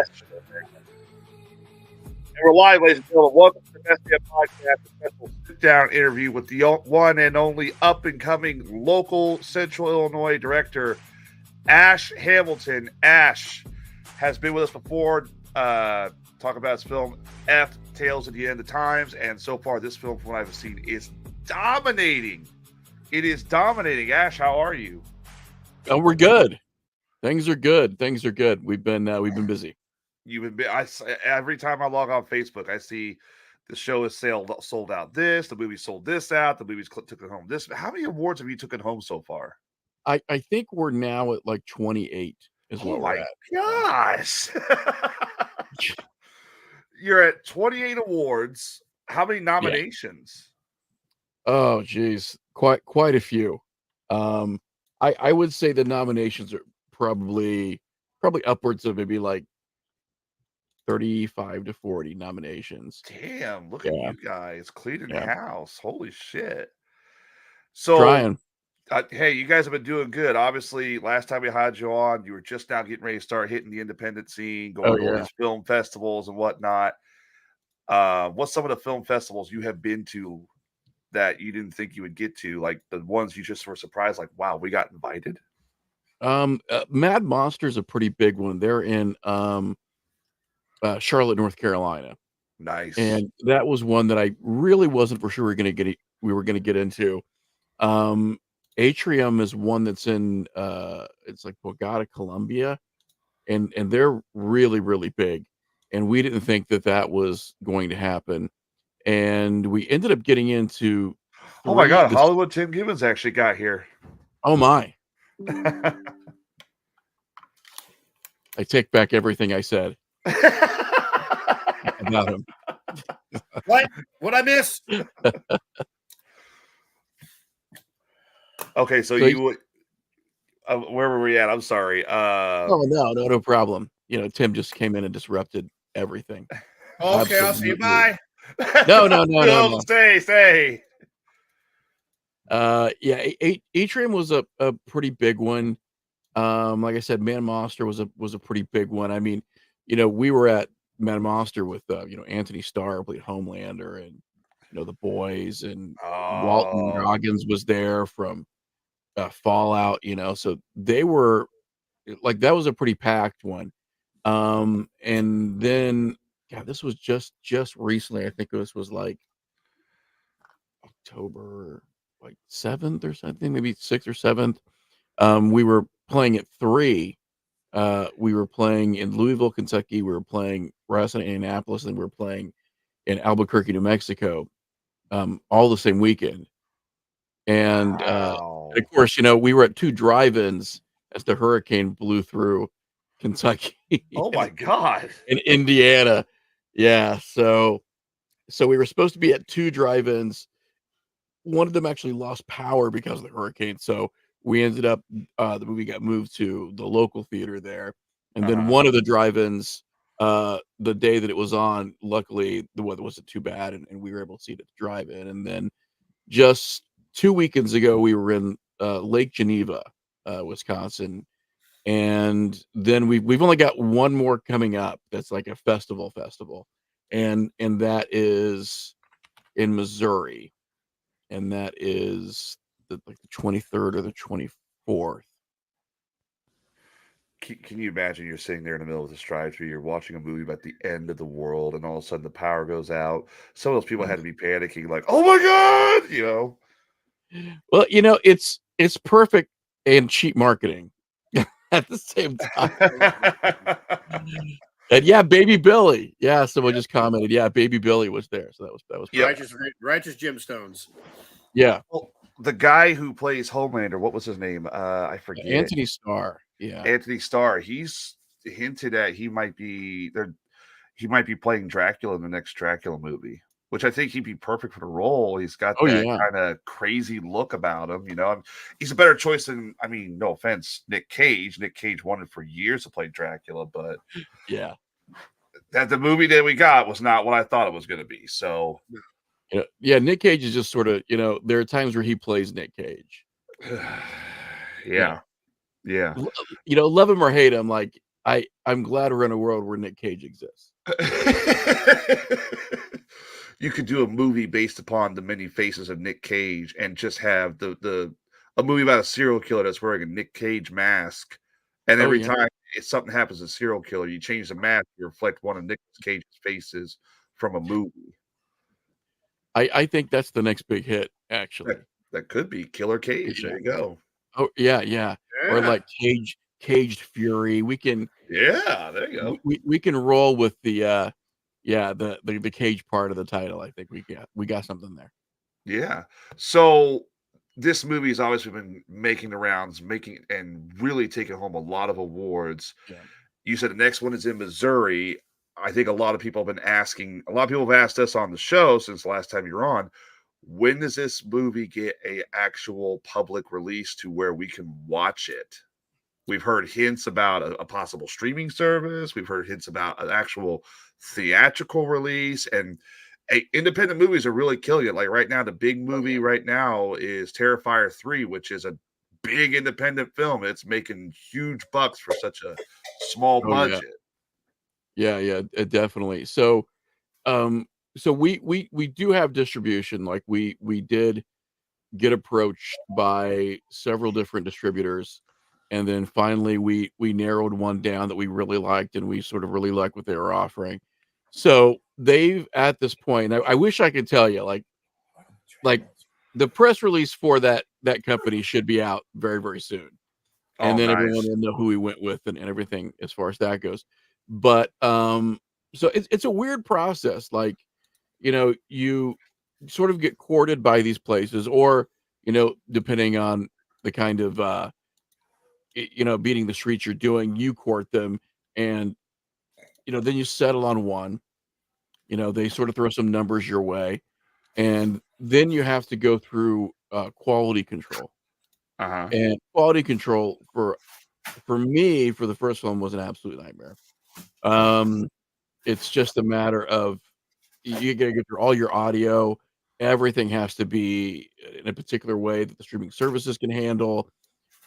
And we're live, ladies and gentlemen. Welcome to the Best Damn Podcast, a special sit-down interview with the one and only up-and-coming local Central Illinois director, Ash Hamilton. Ash has been with us before, talk about his film F, Tales at the End of Times, and so far this film, from what I've seen, is dominating. It is dominating. Ash, how are you? Oh, we're good. Things are good. We've been busy. You've been. Every time I log on Facebook, I see the show is sold out. The movie sold this out. The movies took it home. This. How many awards have you taken home so far? I think we're now at like 28 is what we're at. Gosh. You're at 28 awards. How many nominations? Yeah. Oh, geez. Quite a few. I would say the nominations are probably upwards of maybe like 35 to 40 nominations. Damn, look at you guys cleaning the house. Holy shit. So trying. Hey, you guys have been doing good. Obviously, last time we had you on, you were just now getting ready to start hitting the independent scene, going to all these film festivals and whatnot. What's some of the film festivals you have been to that you didn't think you would get to? Like the ones you just were surprised, like, wow, we got invited? Mad Monster is a pretty big one. They're in Charlotte, North Carolina. Nice. And that was one that I really wasn't for sure we were gonna get into. Atrium is one that's in it's like Bogota, Colombia, and they're really, really big. And we didn't think that was going to happen. And we ended up getting into Oh my god, Hollywood Tim Gibbons actually got here. Oh my. I take back everything I said about him. What I miss? Okay, so you would where were we at? I'm sorry. No problem. You know, Tim just came in and disrupted everything. Okay, I'll see you. Bye. No. Stay. Yeah, Atrium was a pretty big one. Like I said, Mad Monster was a pretty big one. I mean, you know, we were at Mad Monster with Anthony Starr played Homelander, and The Boys, and Walton Goggins was there from Fallout. So they were like, that was a pretty packed one. And then this was just recently. I think this was like October like 7th or something, maybe 6th or 7th. We were playing at 3. We were playing in Louisville, Kentucky. We were playing in Indianapolis, and we were playing in Albuquerque, New Mexico, all the same weekend. And of course, we were at 2 drive-ins as the hurricane blew through Kentucky. Oh my god! In Indiana, yeah. So we were supposed to be at 2 drive-ins. One of them actually lost power because of the hurricane, so we ended up the movie got moved to the local theater there. And then one of the drive-ins, the day that it was on, luckily the weather wasn't too bad, and we were able to see it at the drive-in. And then just 2 weekends ago, we were in Lake Geneva, Wisconsin, and then we've only got one more coming up. That's like a festival, and that is in Missouri, and that is the 23rd or the 24th. Can you imagine you're sitting there in the middle of this drive-thru, you're watching a movie about the end of the world, and all of a sudden the power goes out? Some of those people had to be panicking, like, "Oh my god!" Well, it's perfect and cheap marketing at the same time. And Baby Billy. Yeah, someone just commented, Baby Billy was there. So that was righteous gemstones. Yeah. Well, the guy who plays Homelander, what was his name? I forget. Anthony Starr. Yeah. Anthony Starr. He's hinted at he might be playing Dracula in the next Dracula movie, which I think he'd be perfect for the role. He's got that kind of crazy look about him. He's a better choice than, no offense, Nick Cage. Nick Cage wanted for years to play Dracula, but that the movie that we got was not what I thought it was going to be. So, Nick Cage is just sort of, there are times where he plays Nick Cage. Yeah. Love him or hate him, like, I'm glad we're in a world where Nick Cage exists. You could do a movie based upon the many faces of Nick Cage and just have the a movie about a serial killer that's wearing a Nick Cage mask, and Oh every yeah, time if something happens to a serial killer, you change the mask to reflect one of Nick Cage's faces from a movie. I think that's the next big hit That actually. that could be Killer Cage. Yeah. There you go. Oh yeah, yeah. Or Yeah. like Caged Fury. We can Yeah, there you go. we can roll with the yeah, the Cage part of the title. I think we got something there. Yeah. So this movie's obviously been making the rounds, making and really taking home a lot of awards. Yeah. You said the next one is in Missouri. I think a lot of people have been asking, a lot of people have asked us on the show since the last time you were on, when does this movie get a actual public release to where we can watch it? We've heard hints about a possible streaming service. We've heard hints about an actual theatrical release, and independent movies are really killing it. Like right now, the big movie right now is Terrifier 3, which is a big independent film. It's making huge bucks for such a small Oh yeah. budget. Yeah, yeah, definitely. So so we do have distribution. Like we did get approached by several different distributors, and then finally we narrowed one down that we really liked, and we sort of really like what they were offering. So they've at this point, I wish I could tell you like the press release for that company should be out very very soon, and Oh, then everyone nice. will know who we went with and everything as far as that goes. But so it's a weird process. Like you sort of get courted by these places, or depending on the kind of beating the streets you're doing, you court them, and then you settle on one. They sort of throw some numbers your way, and then you have to go through quality control. Uh-huh. And quality control for me for the first one was an absolute nightmare. Um, it's just a matter of you gotta get through all your audio. Everything has to be in a particular way that the streaming services can handle.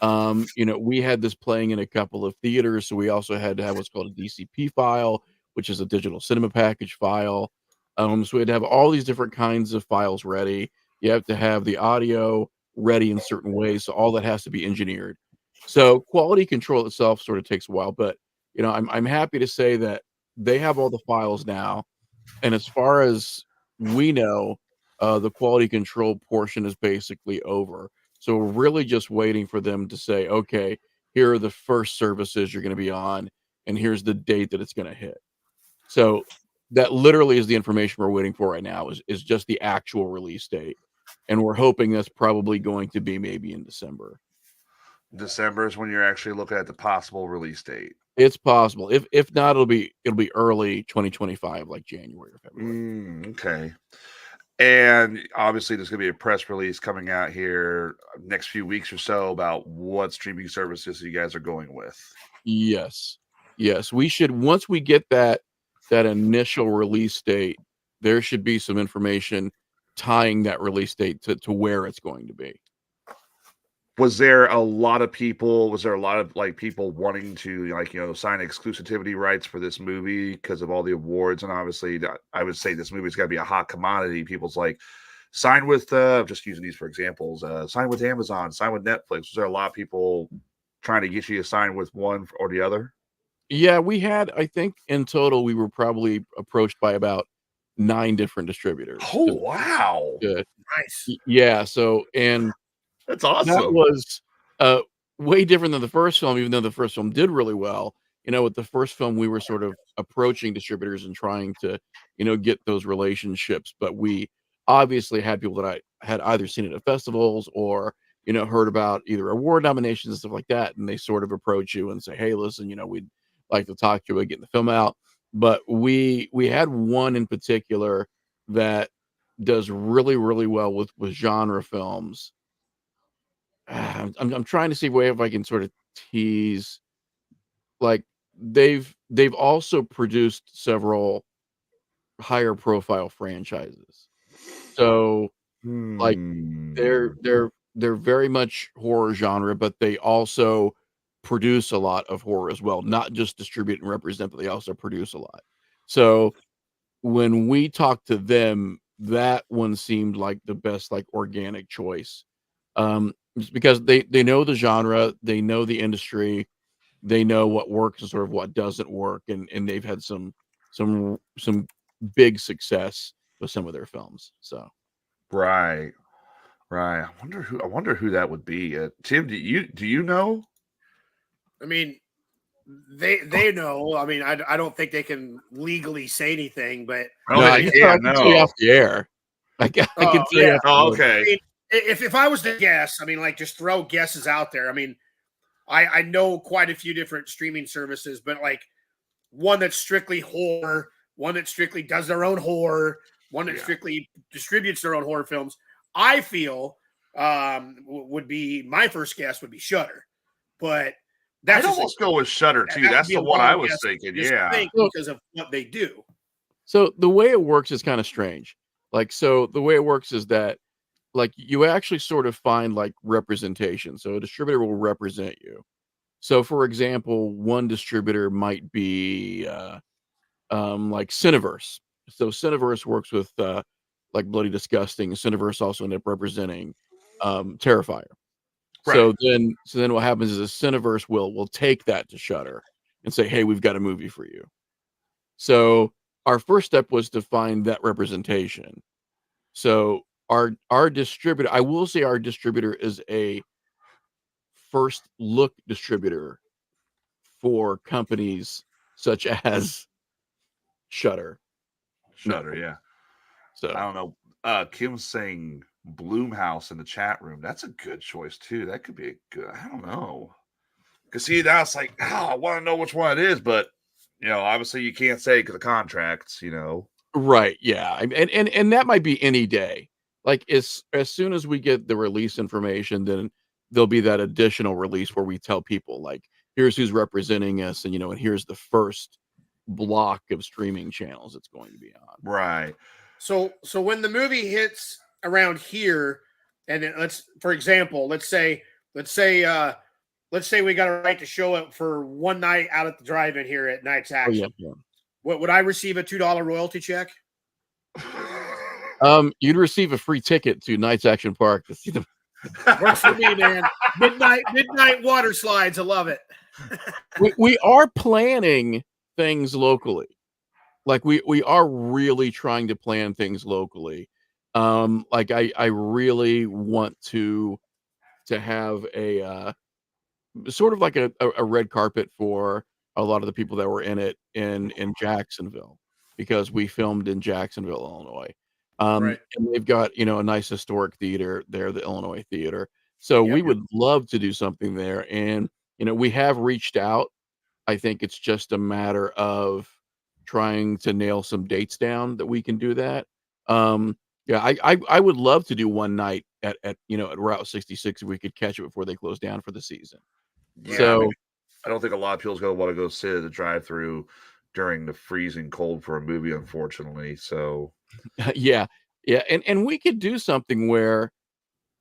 We had this playing in a couple of theaters, so we also had to have what's called a DCP file, which is a digital cinema package file. So we had to have all these different kinds of files ready. You have to have the audio ready in certain ways, so all that has to be engineered. So quality control itself sort of takes a while, but I'm happy to say that they have all the files now, and as far as we know, the quality control portion is basically over. So we're really just waiting for them to say, okay, here are the first services you're going to be on, and here's the date that it's going to hit. So that literally is the information we're waiting for right now is just the actual release date. And we're hoping that's probably going to be maybe in December. December is when you're actually looking at the possible release date. It's possible. If not, it'll be early 2025, like January or February. Okay. And obviously, there's going to be a press release coming out here next few weeks or so about what streaming services you guys are going with. Yes. Yes. We should once we get that initial release date, there should be some information tying that release date to where it's going to be. Was there a lot of people? Was there a lot of like people wanting to sign exclusivity rights for this movie because of all the awards? And obviously, I would say this movie's got to be a hot commodity. People's like sign with just using these for examples. Sign with Amazon, sign with Netflix. Was there a lot of people trying to get you to sign with one or the other? Yeah, we had, I think in total, we were probably approached by about 9 different distributors. Oh wow, Nice. Yeah. So, and that's that awesome. was uh, way different than the first film, even though the first film did really well. With the first film, we were sort of approaching distributors and trying to, get those relationships. But we obviously had people that I had either seen it at festivals or, heard about either award nominations and stuff like that. And they sort of approach you and say, hey, listen, we'd like to talk to you about getting the film out. But we had one in particular that does really, really well with genre films. I'm trying to see way if I can sort of tease. Like they've also produced several higher profile franchises. So like Hmm. they're very much horror genre, but they also produce a lot of horror as well, not just distribute and represent, but they also produce a lot. So when we talked to them, that one seemed like the best, like, organic choice. Just because they know the genre, they know the industry, they know what works and sort of what doesn't work, and they've had some big success with some of their films. So Right. Right. I wonder who that would be. Tim, do you know? I mean, they know. I mean, I don't think they can legally say anything, but I no, don't I think can, they I can. can tell you No. off the air. I can tell you yeah. off the Oh, air. I okay. mean, if I was to guess, I mean, like just throw guesses out there. I mean, I know quite a few different streaming services, but like one that's strictly horror, one that strictly does their own horror, one that Yeah. strictly distributes their own horror films. I feel would be my first guess would be Shudder, but I'd that's just almost go with Shutter too. that would That's be the a one I wild was guess. thinking. Just Yeah. think because of what they do. So the way it works is kind of strange. Like, so the way it works is that, like, you actually sort of find like representation. So a distributor will represent you. So for example, one distributor might be like Cineverse. So Cineverse works with like Bloody Disgusting. Cineverse also ended up representing Terrifier. Right. So then what happens is a Cineverse will take that to Shutter and say, hey, we've got a movie for you. So our first step was to find that representation. So our distributor, I will say our distributor is a first look distributor for companies such as Shutter. Shutter. Yeah. I So don't know. Kim's saying Bloomhouse in the chat room. That's a good choice too. That could be a good. I don't know. Cause see, now it's like, I want to know which one it is, but obviously you can't say because of contracts. right, yeah. And that might be any day. Like as soon as we get the release information, then there'll be that additional release where we tell people like, here's who's representing us, and here's the first block of streaming channels it's going to be on. Right. So when the movie hits around here, and then for example, let's say we got a right to show it for one night out at the drive-in here at Night's Oh Action. yeah. What would I receive a $2 royalty check? You'd receive a free ticket to Night's Action Park to see the. Works for me, man. Midnight water slides. I love it. we are planning things locally. Like we are really trying to plan things locally. Like I really want to have a sort of like a red carpet for a lot of the people that were in it in Jacksonville, because we filmed in Jacksonville, Illinois. Right. And they've got, a nice historic theater there, the Illinois Theater. So Yep. we would love to do something there. And, we have reached out. I think it's just a matter of trying to nail some dates down that we can do that. Yeah, I would love to do one night at Route 66 if we could catch it before they close down for the season. Yeah, So I don't think a lot of people's gonna want to go sit at the drive-through during the freezing cold for a movie, unfortunately. So yeah, and we could do something where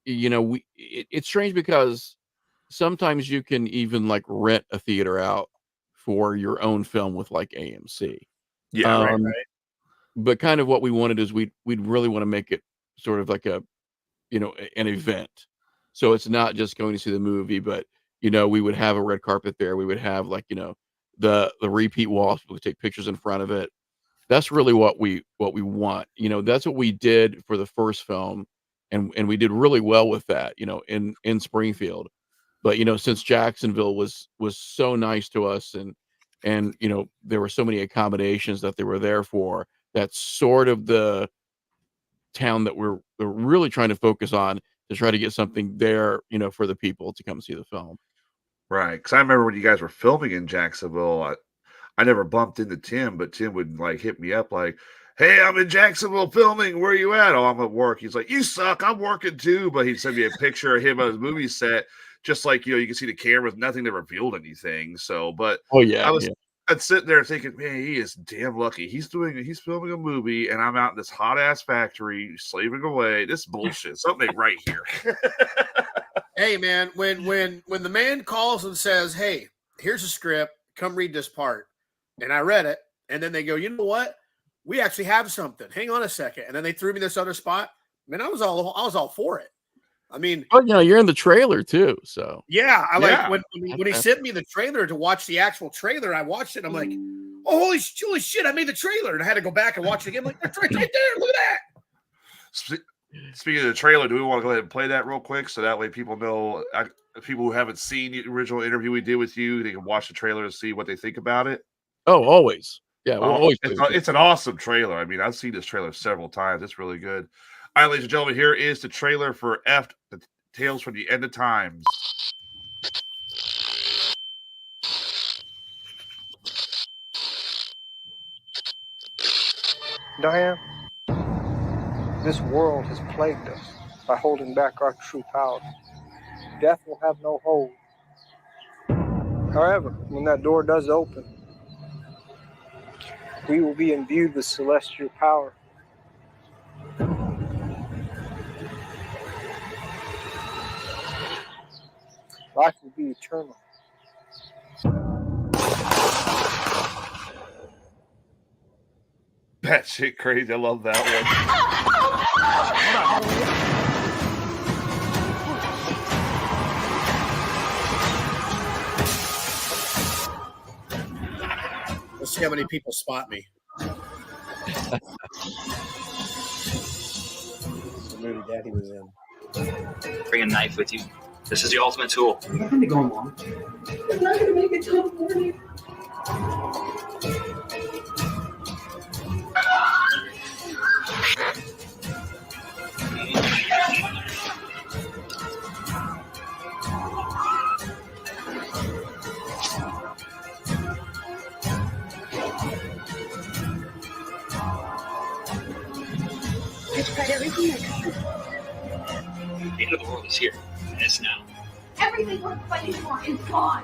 it's strange because sometimes you can even like rent a theater out for your own film with like AMC. yeah, Right. But kind of what we wanted is we'd really want to make it sort of like an event. So it's not just going to see the movie, but we would have a red carpet there. We would have like, the repeat walls. We would take pictures in front of it. That's really what we want. That's what we did for the first film, and we did really well with that, in Springfield. But since Jacksonville was so nice to us, and there were so many accommodations that they were there for, that's sort of the town that we're really trying to focus on to try to get something there, for the people to come see the film. right. Because I remember when you guys were filming in Jacksonville, I never bumped into Tim, but Tim would like hit me up like, "Hey, I'm in Jacksonville filming. Where are you at?" "Oh, I'm at work." He's like, "You suck. I'm working too." But he'd send me a picture of him on his movie set, just like you can see the cameras, nothing that revealed anything. So, but Oh yeah, I'd sit there thinking, man, he is damn lucky. He's filming a movie, and I'm out in this hot ass factory slaving away. This is bullshit. Something ain't right here. Hey man, when the man calls and says, "Hey, here's a script, come read this part," and I read it, and then they go, "You know what? We actually have something. Hang on a second," and then they threw me this other spot. Man, I was all for it. I mean, But you're in the trailer too, so yeah, I like Yeah. when he sent me the trailer to watch the actual trailer. I watched it. And I'm like, "Oh, holy shit! I made the trailer," and I had to go back and watch it again. I'm like, that's right there. Look at that. Speaking of the trailer, do we want to go ahead and play that real quick so that way people know, people who haven't seen the original interview we did with you, they can watch the trailer and see what they think about it? oh, always. Yeah, we'll always It's an awesome trailer. I mean, I've seen this trailer several times. It's really good. All right, ladies and gentlemen, here is the trailer for the Tales from the End of Times. Diane, this world has plagued us by holding back our true power. Death will have no hold. However, when that door does open, we will be imbued with celestial power. Life will be eternal. That shit crazy. I love that one. Let's see how many people spot me. The movie Daddy was in. Bring a knife with you. This is the ultimate tool. You're going to go, Mom. I'm not going to make it till morning. I tried everything I could. The end of the world is here. And it's now. Everything we're fighting for is gone.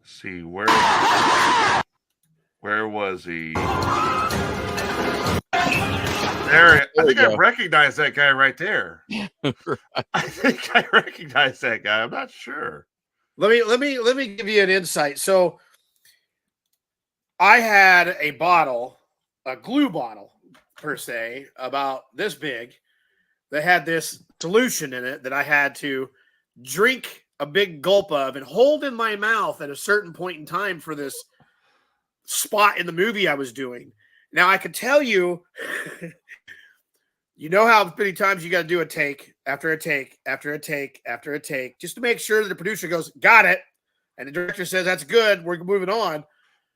See, where was he? There, I think I recognize that guy right there. I think I recognize that guy. I'm not sure. Let me give you an insight. So I had a bottle, a glue bottle per se, about this big, that had this solution in it that I had to drink a big gulp of and hold in my mouth at a certain point in time for this spot in the movie I was doing. Now I could tell you, you know how many times you got to do a take after a take after a take after a take just to make sure that the producer goes, got it. And the director says, that's good. We're moving on.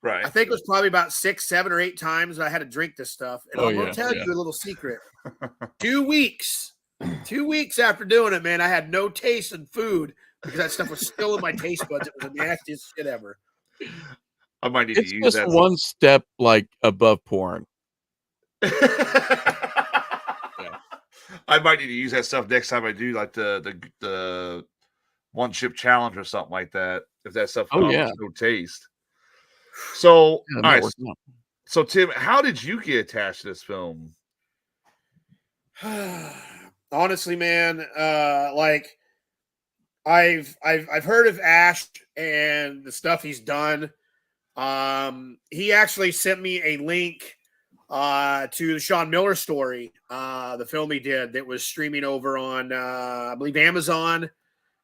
Right. I think it was probably about 6, 7, or 8 times that I had to drink this stuff. And I'm going to tell you a little secret. 2 weeks after doing it, man, I had no taste in food because that stuff was still in my taste buds. It was the nastiest shit ever. I might need it's to use just that. one step like above porn. I might need to use that stuff next time I do like the one chip challenge or something like that. If that stuff comes with no taste. So all right. So Tim, how did you get attached to this film? Honestly, man, like I've heard of Ash and the stuff he's done. He actually sent me a link to the Sean Miller story, the film he did that was streaming over on I believe Amazon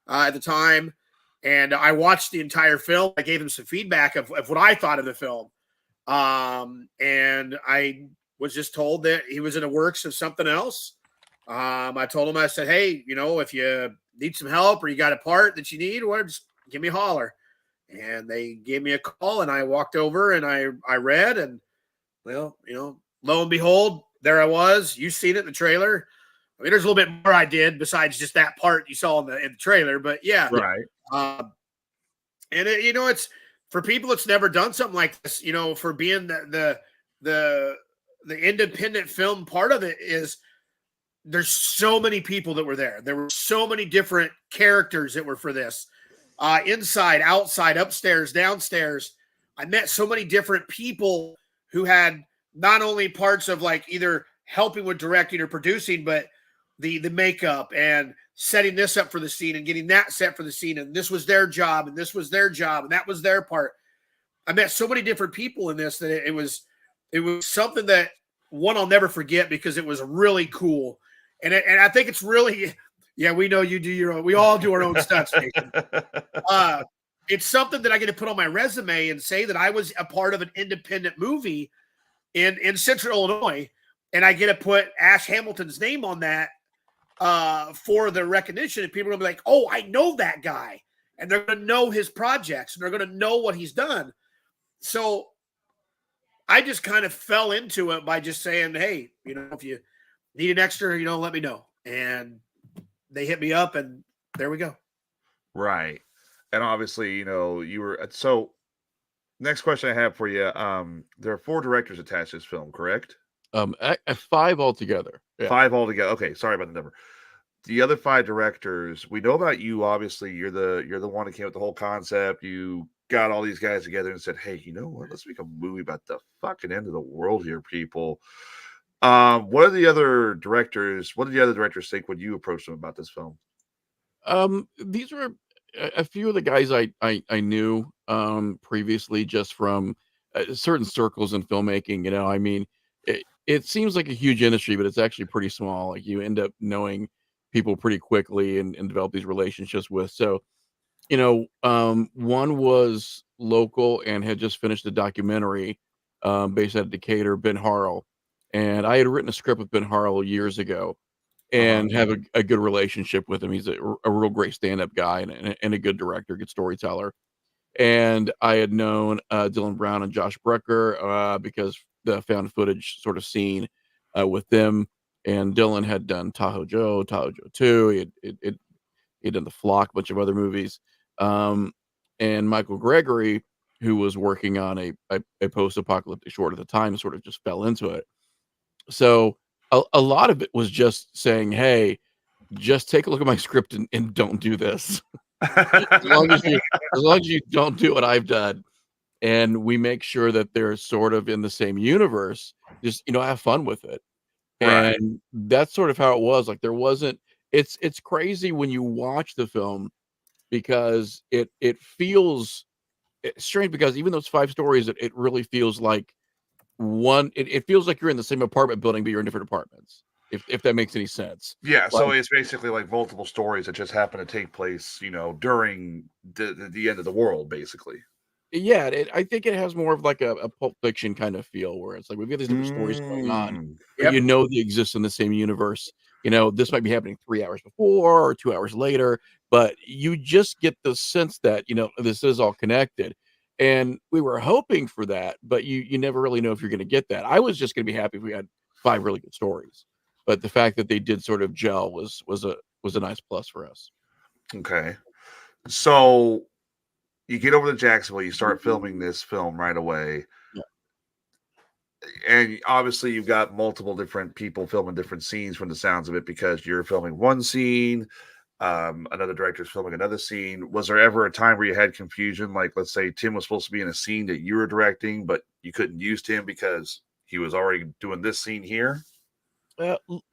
at the time. And I watched the entire film. I gave him some feedback of what I thought of the film. And I was just told that he was in the works of something else. I told him, I said, hey, you know, if you need some help or you got a part that you need, or just give me a holler. And they gave me a call and I walked over and I read and, well, you know, lo and behold, there I was. You've seen it in the trailer. I mean, there's a little bit more I did besides just that part you saw in the trailer, but yeah. Right. And it, you know, it's for people that's never done something like this, you know, for being the independent film part of it is there's so many people that were there. There were so many different characters that were for this. inside, outside, upstairs, downstairs. I met so many different people who had not only parts of like either helping with directing or producing, but the makeup and setting this up for the scene and getting that set for the scene. And this was their job and this was their job and that was their part. I met so many different people in this that it was something that one I'll never forget because it was really cool. And I think it's really, yeah, we know you do your own. We all do our own stunts. It's something that I get to put on my resume and say that I was a part of an independent movie in Central Illinois, and I get to put Ash Hamilton's name on that for the recognition. And people are gonna be like, "Oh, I know that guy," and they're gonna know his projects and they're gonna know what he's done. So I just kind of fell into it by just saying, "Hey, if you need an extra, let me know." And they hit me up, and there we go. Right. And obviously, you were so. Next question I have for you. There are 4 directors attached to this film, correct? At 5 altogether. Yeah. 5 altogether. Okay, sorry about the number. The other 5 directors, we know about you. Obviously, you're the one that came up with the whole concept. You got all these guys together and said, "Hey, you know what? Let's make a movie about the fucking end of the world here, people." What are the other directors? What did the other directors think when you approached them about this film? These were a few of the guys I knew previously just from certain circles in filmmaking. I mean, it seems like a huge industry, but it's actually pretty small. Like you end up knowing people pretty quickly and develop these relationships with. So, one was local and had just finished a documentary based out of Decatur, Ben Harrell. And I had written a script with Ben Harrell years ago and have a good relationship with him. He's a real great stand-up guy and a good director, good storyteller. And I had known Dylan Brown and Josh Brucker because the found footage sort of scene with them. And Dylan had done Tahoe Joe 2. He had done The Flock, a bunch of other movies. And Michael Gregory, who was working on a post-apocalyptic short at the time, sort of just fell into it. So a lot of it was just saying, "Hey, just take a look at my script and don't do this." as long as you don't do what I've done, and we make sure that they're sort of in the same universe, just have fun with it. Right. And that's sort of how it was. Like there wasn't. It's crazy when you watch the film because it feels strange because even though it's 5 stories, it really feels like it feels like you're in the same apartment building, but you're in different apartments. If that makes any sense. Yeah, so it's basically like multiple stories that just happen to take place, during the end of the world, basically. Yeah, I think it has more of like a Pulp Fiction kind of feel where it's like we've got these different stories going on, but they exist in the same universe. This might be happening 3 hours before or 2 hours later, but you just get the sense that this is all connected. And we were hoping for that, but you never really know if you're going to get that. I was just going to be happy if we had 5 really good stories, but the fact that they did sort of gel was a nice plus for us. Okay, so you get over to Jacksonville, you start filming this film right away. Yeah. And obviously you've got multiple different people filming different scenes from the sounds of it because you're filming one scene, another director's filming another scene. Was there ever a time where you had confusion? Like, let's say Tim was supposed to be in a scene that you were directing, but you couldn't use Tim because he was already doing this scene here?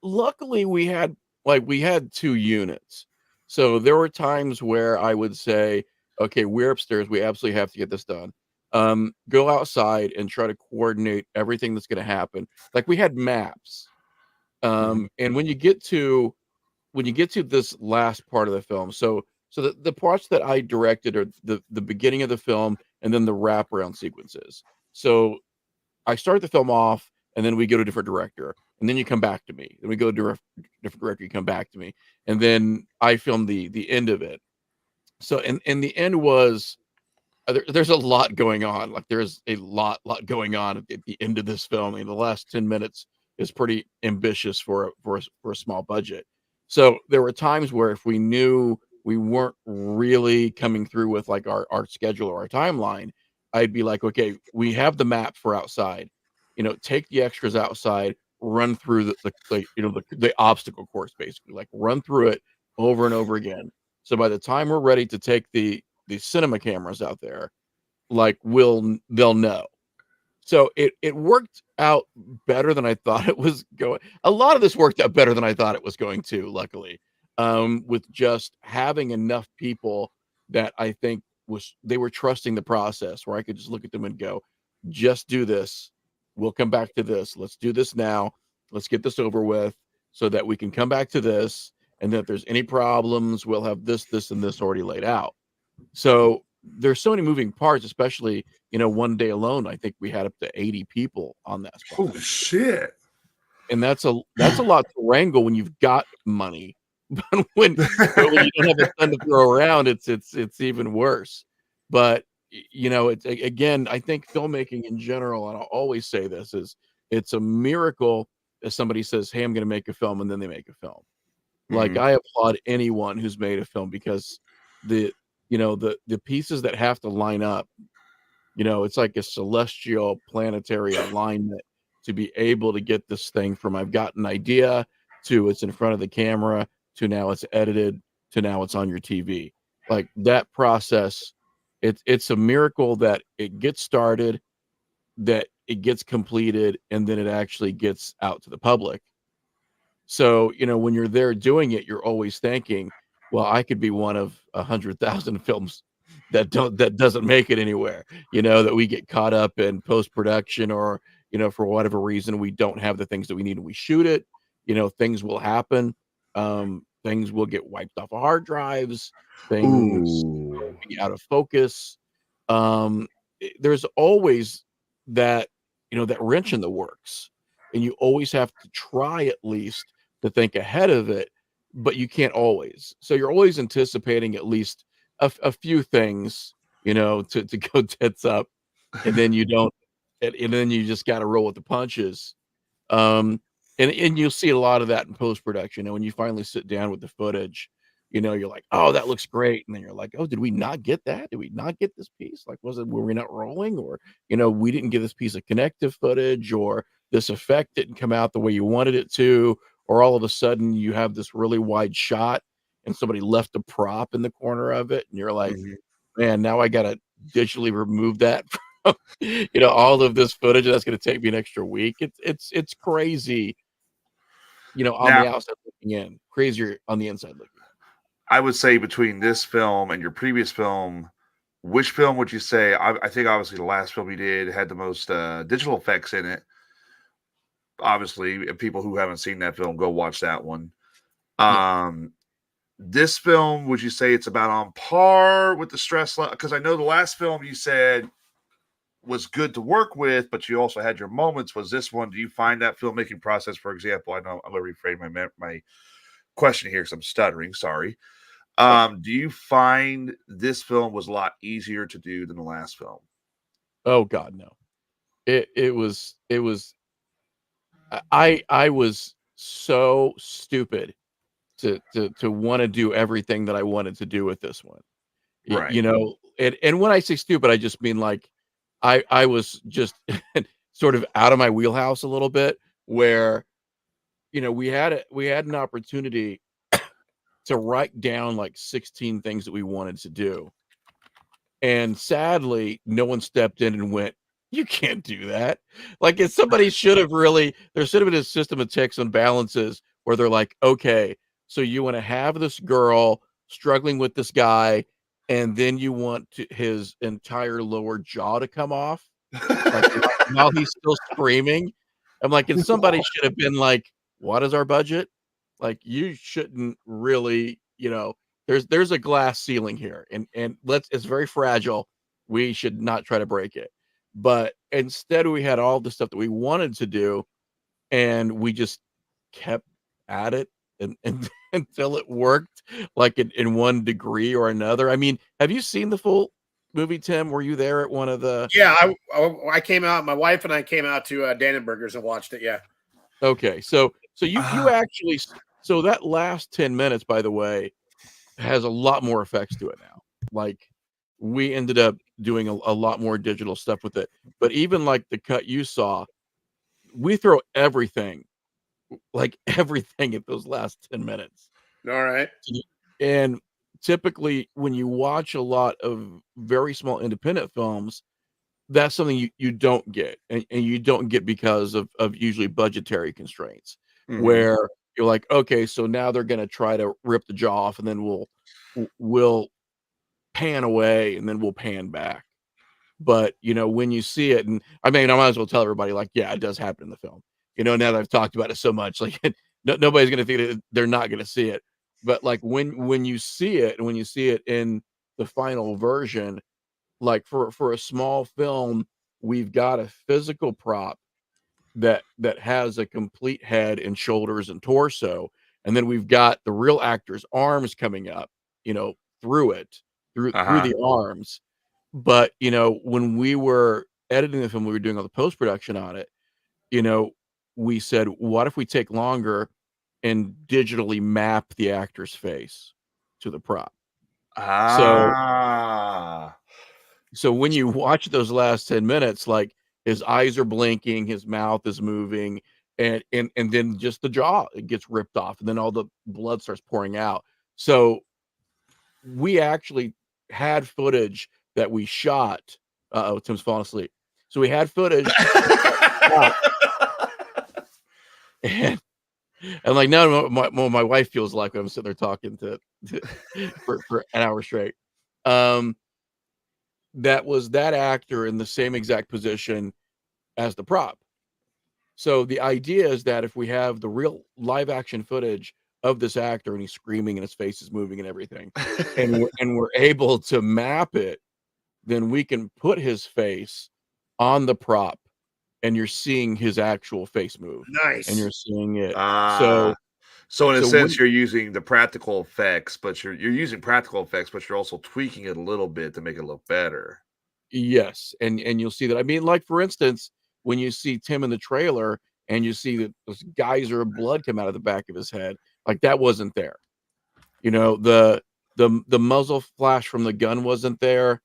Luckily, we had 2 units. So there were times where I would say, okay, we're upstairs. We absolutely have to get this done. Go outside and try to coordinate everything that's going to happen. Like we had maps. And when you get to this last part of the film, so the parts that I directed are the beginning of the film and then the wraparound sequences. So I start the film off and then we go to a different director and then you come back to me. Then we go to a different director, you come back to me. And then I film the end of it. So, and the end was, there's a lot going on. Like there's a lot going on at the end of this film. The last 10 minutes is pretty ambitious for a small budget. So there were times where if we knew we weren't really coming through with like our schedule or our timeline, I'd be like, okay, we have the map for outside, take the extras outside, run through the obstacle course, basically like run through it over and over again. So by the time we're ready to take the the cinema cameras out there, like they'll know. So it worked out better than I thought it was going. A lot of this worked out better than I thought it was going to, luckily. With just having enough people that I think they were trusting the process, where I could just look at them and go, just do this. We'll come back to this. Let's do this now. Let's get this over with so that we can come back to this. And that if there's any problems, we'll have this, this, and this already laid out. So there's so many moving parts, especially, one day alone. I think we had up to 80 people on that spot. Holy shit. And that's a lot to wrangle when you've got money. But when you don't have a ton to throw around, it's even worse. But it's, again, I think filmmaking in general, and I'll always say this, is it's a miracle if somebody says, hey, I'm going to make a film, and then they make a film. Like, I applaud anyone who's made a film, because the pieces that have to line up, it's like a celestial planetary alignment to be able to get this thing from I've got an idea to it's in front of the camera to now it's edited to now it's on your TV. Like, that process, it's a miracle that it gets started, that it gets completed, and then it actually gets out to the public. So, when you're there doing it, you're always thinking, well, I could be one of 100,000 films that doesn't make it anywhere, that we get caught up in post-production, or, for whatever reason, we don't have the things that we need and we shoot it. Things will happen. Things will get wiped off of hard drives. Things will be out of focus. There's always that, that wrench in the works, and you always have to try at least to think ahead of it, but you can't always. So you're always anticipating at least a few things, to go tits up, and then you don't, and then you just got to roll with the punches. And you'll see a lot of that in post-production. And when you finally sit down with the footage, you're like, oh, that looks great. And then you're like, oh, did we not get that? Did we not get this piece? Like, were we not rolling? Or, we didn't get this piece of connective footage, or this effect didn't come out the way you wanted it to, or all of a sudden you have this really wide shot and somebody left a prop in the corner of it. And you're like, man, now I got to digitally remove that from, all of this footage. That's going to take me an extra week. It's crazy, on the outside looking in, crazier on the inside looking in. I would say between this film and your previous film, which film would you say? I think obviously the last film you did had the most digital effects in it. Obviously, if people who haven't seen that film, go watch that one. This film, would you say it's about on par with the stress level? Because I know the last film you said was good to work with, but you also had your moments. Was this one? Do you find that filmmaking process, for example? I know I'm going to reframe my question here because I'm stuttering. Sorry. Do you find this film was a lot easier to do than the last film? Oh God, no. It was. I was so stupid to want to do everything that I wanted to do with this one. Right. And when I say stupid, I just mean like I was just sort of out of my wheelhouse a little bit, where we had an opportunity to write down like 16 things that we wanted to do. And sadly, no one stepped in and went, you can't do that. Like, if somebody should have there should have been a system of checks and balances where they're like, okay, so you want to have this girl struggling with this guy, and then you want his entire lower jaw to come off, like, while he's still screaming. I'm like, and somebody should have been like, what is our budget? Like, you shouldn't really, there's a glass ceiling here, and it's very fragile. We should not try to break it. But instead, we had all the stuff that we wanted to do, and we just kept at it and until it worked, like in one degree or another. I mean, have you seen the full movie, Tim? Were you there at one of the? Yeah, I came out. My wife and I came out to Dannenberger's and watched it. Yeah. Okay, so you actually, so that last 10 minutes, by the way, has a lot more effects to it now. Like, we ended up doing a lot more digital stuff with it. But even like the cut you saw, we throw everything at those last 10 minutes. All right. And typically when you watch a lot of very small independent films, that's something you don't get, and you don't get because of usually budgetary constraints, Mhm. where you're like, okay, so now they're gonna try to rip the jaw off, and then we'll pan away, and then we'll pan back. But when you see it, and I mean, I might as well tell everybody, like, yeah, it does happen in the film. Now that I've talked about it so much, like, nobody's gonna think that they're not gonna see it. But like when you see it, and when you see it in the final version, like for a small film, we've got a physical prop that has a complete head and shoulders and torso, and then we've got the real actor's arms coming up, you know, through it, through Uh-huh. the arms. But when we were editing the film, we were doing all the post production on it. You know, we said, what if we take longer and digitally map the actor's face to the prop? So Ah. So when you watch those last 10 minutes, like his eyes are blinking, his mouth is moving, and then just the jaw, it gets ripped off, and then all the blood starts pouring out. So we actually had footage that we shot. Uh-oh, Tim's falling asleep. So we had footage and, like now my wife feels like I'm sitting there talking for an hour straight. That was that actor in the same exact position as the prop. So the idea is that if we have the real live action footage of this actor and he's screaming and his face is moving and everything, and we're able to map it, then we can put his face on the prop and you're seeing his actual face move and Nice. you're seeing it. Ah. So in a So sense, when you're using the practical effects, but you're using practical effects, but you're also tweaking it a little bit to make it look better. Yes, and you'll see that. I mean, like for instance, when you see Tim in the trailer and you see that those geyser of blood come out of the back of his head, like that wasn't there. The muzzle flash from the gun wasn't there.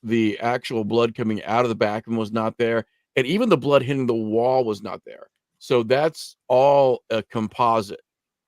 The actual blood coming out of the back of him was not there, and even the blood hitting the wall was not there. So that's all a composite.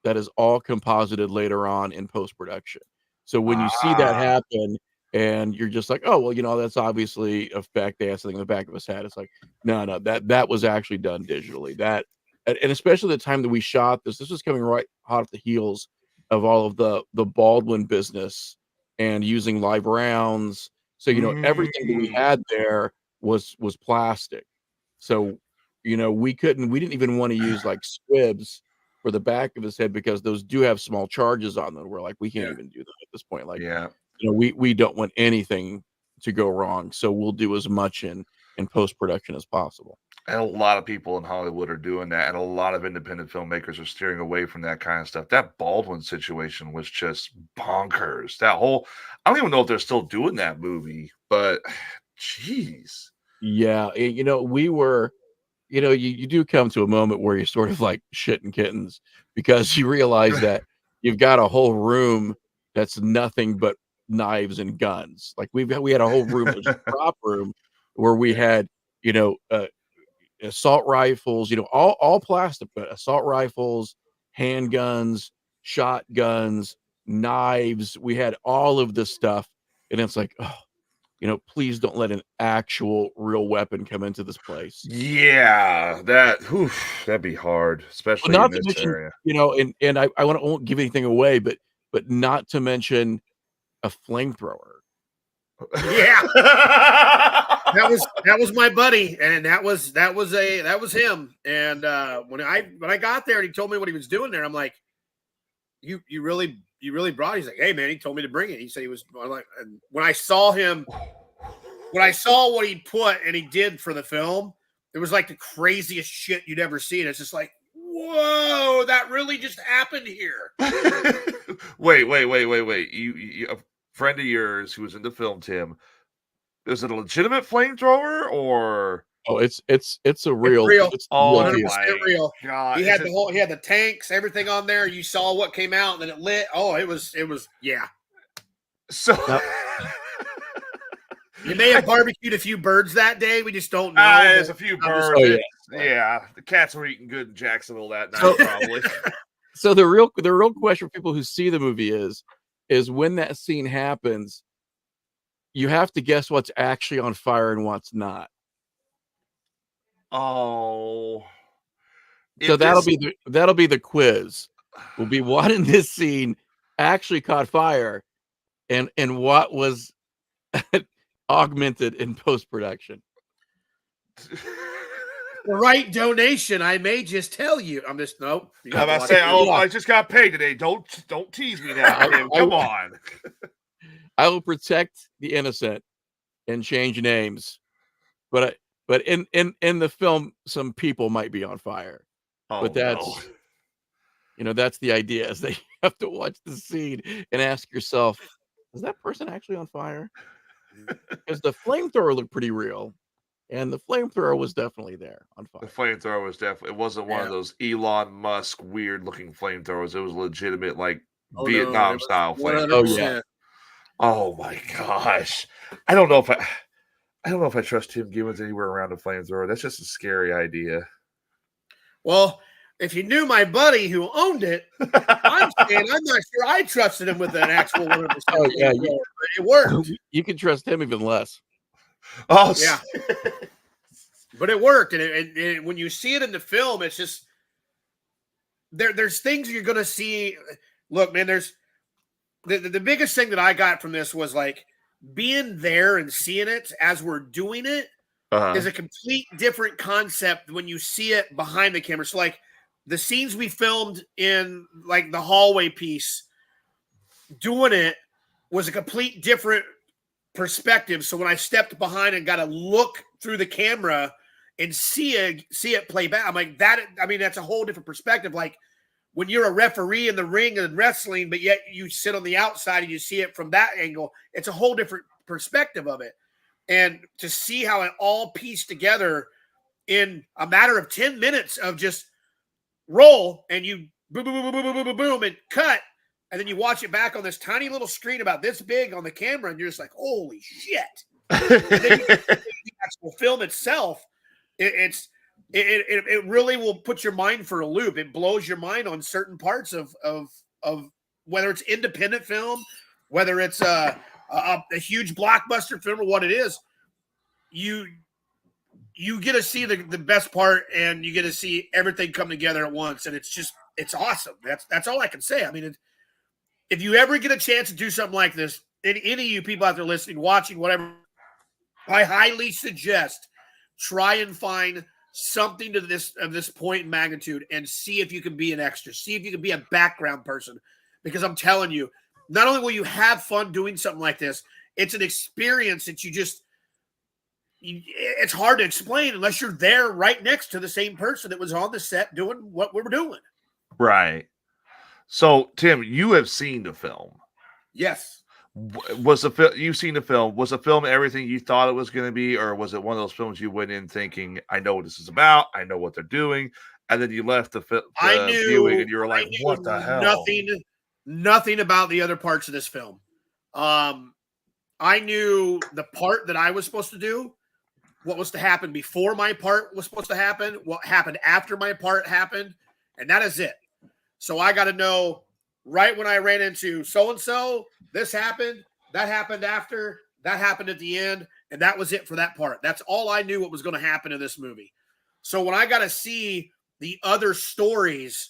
That is all composited later on in post production. So when you see that Ah. happen, and you're just like, oh well, that's obviously effect. They had something in the back of his head. It's like, no, that was actually done digitally. That and especially the time that we shot this was coming right hot off the heels of all of the Baldwin business and using live rounds. So everything that we Mm. had there was plastic. So we didn't even want to use like squibs for the back of his head because those do have small charges on them. We're like, we can't Yeah. even do that at this point. Like, Yeah. we don't want anything to go wrong. So we'll do as much in post production as possible. And a lot of people in Hollywood are doing that, and a lot of independent filmmakers are steering away from that kind of stuff. That Baldwin situation was just bonkers. That whole I don't even know if they're still doing that movie, but jeez. Yeah, we were, you do come to a moment where you're sort of like shitting kittens because you realize that you've got a whole room that's nothing but knives and guns. Like we had a whole room, it was a prop room where we had, assault rifles, all plastic, but assault rifles, handguns, shotguns, knives. We had all of this stuff, and it's like, oh, please don't let an actual real weapon come into this place. Yeah, that'd be hard, Well, especially in not to this mention, area. and I won't give anything away, but not to mention a flamethrower. Yeah. That was my buddy, and that was him. And when I got there and he told me what he was doing there, I'm like, you really brought it? He's like, hey man, he told me to bring it. He said he was like, and when I saw what he put and he did for the film, it was like the craziest shit you'd ever seen. It's just like, whoa, that really just happened here. Wait. You a friend of yours who was in the film, Tim, is it a legitimate flamethrower or Oh, it's a real, real. it's a oh real deal. 100% real. God, He had he had the tanks, everything on there. You saw what came out, and then it lit. Oh, it was yeah. so Now- You may have barbecued a few birds that day. We just don't know. there's a few birds. Oh, yeah. Yeah, the cats were eating good in Jacksonville that night, So- probably. So the real question for people who see the movie is is when that scene happens, you have to guess what's actually on fire and what's not. Oh. So If that'll this- be the quiz. Will be what in this scene actually caught fire and what was augmented in post-production. The right donation, I may just tell you. I'm just nope. You I'm gotta about to watch say, it. I just got paid today. Don't tease me now. Tim. Come on. I will protect the innocent and change names. But in the film, some people might be on fire. Oh, But that's no. that's the idea, is that you have to watch the scene and ask yourself, is that person actually on fire? Because the flamethrower looked pretty real, and the flamethrower was definitely there on The fire. flamethrower was definitely, it wasn't one of those Elon Musk weird looking flamethrowers. It was legitimate, like Oh, no, Vietnam it was style flamethrower. 100%. Oh, yeah. Oh my gosh. I don't know if I trust Tim Gibbons anywhere around a flamethrower. That's just a scary idea. Well, if you knew my buddy who owned it, I'm saying I'm not sure I trusted him with an actual 100%. Oh, yeah, flamethrower, but it worked. You can trust him even less. Oh Yeah. But it worked. And when you see it in the film, it's just there's things you're gonna see. Look, man, there's the biggest thing that I got from this was like being there and seeing it as we're doing it is a complete different concept when you see it behind the camera. So like the scenes we filmed in like the hallway piece, doing it was a complete different perspective. So when I stepped behind and got to look through the camera and see it play back, I'm like, that, I mean, that's a whole different perspective. Like when you're a referee in the ring and wrestling, but yet you sit on the outside and you see it from that angle, it's a whole different perspective of it. And to see how it all pieced together in a matter of 10 minutes of just roll and you boom, boom, boom, boom, boom, boom, boom, boom, and cut. And then you watch it back on this tiny little screen about this big on the camera, and you're just like, holy shit. And then you get the actual film itself, it really will put your mind for a loop. It blows your mind on certain parts of whether it's independent film, whether it's a huge blockbuster film or what it is. You get to see the best part, and you get to see everything come together at once, and it's awesome. That's all I can say. I mean, if you ever get a chance to do something like this, any of you people out there listening, watching, whatever, I highly suggest try and find something to this point in magnitude and see if you can be an extra, see if you can be a background person, because I'm telling you, not only will you have fun doing something like this, it's an experience that it's hard to explain unless you're there right next to the same person that was on the set doing what we were doing. Right. So, Tim, you have seen the film. Yes. Was the film you've seen the film? Was the film everything you thought it was going to be, or was it one of those films you went in thinking, "I know what this is about. I know what they're doing," and then you left the viewing and you were like, "What the hell?" Nothing about the other parts of this film. I knew the part that I was supposed to do, what was to happen before my part was supposed to happen, what happened after my part happened, and that is it. So I got to know right when I ran into so-and-so, this happened, that happened after, that happened at the end, and that was it for that part. That's all I knew what was going to happen in this movie. So when I got to see the other stories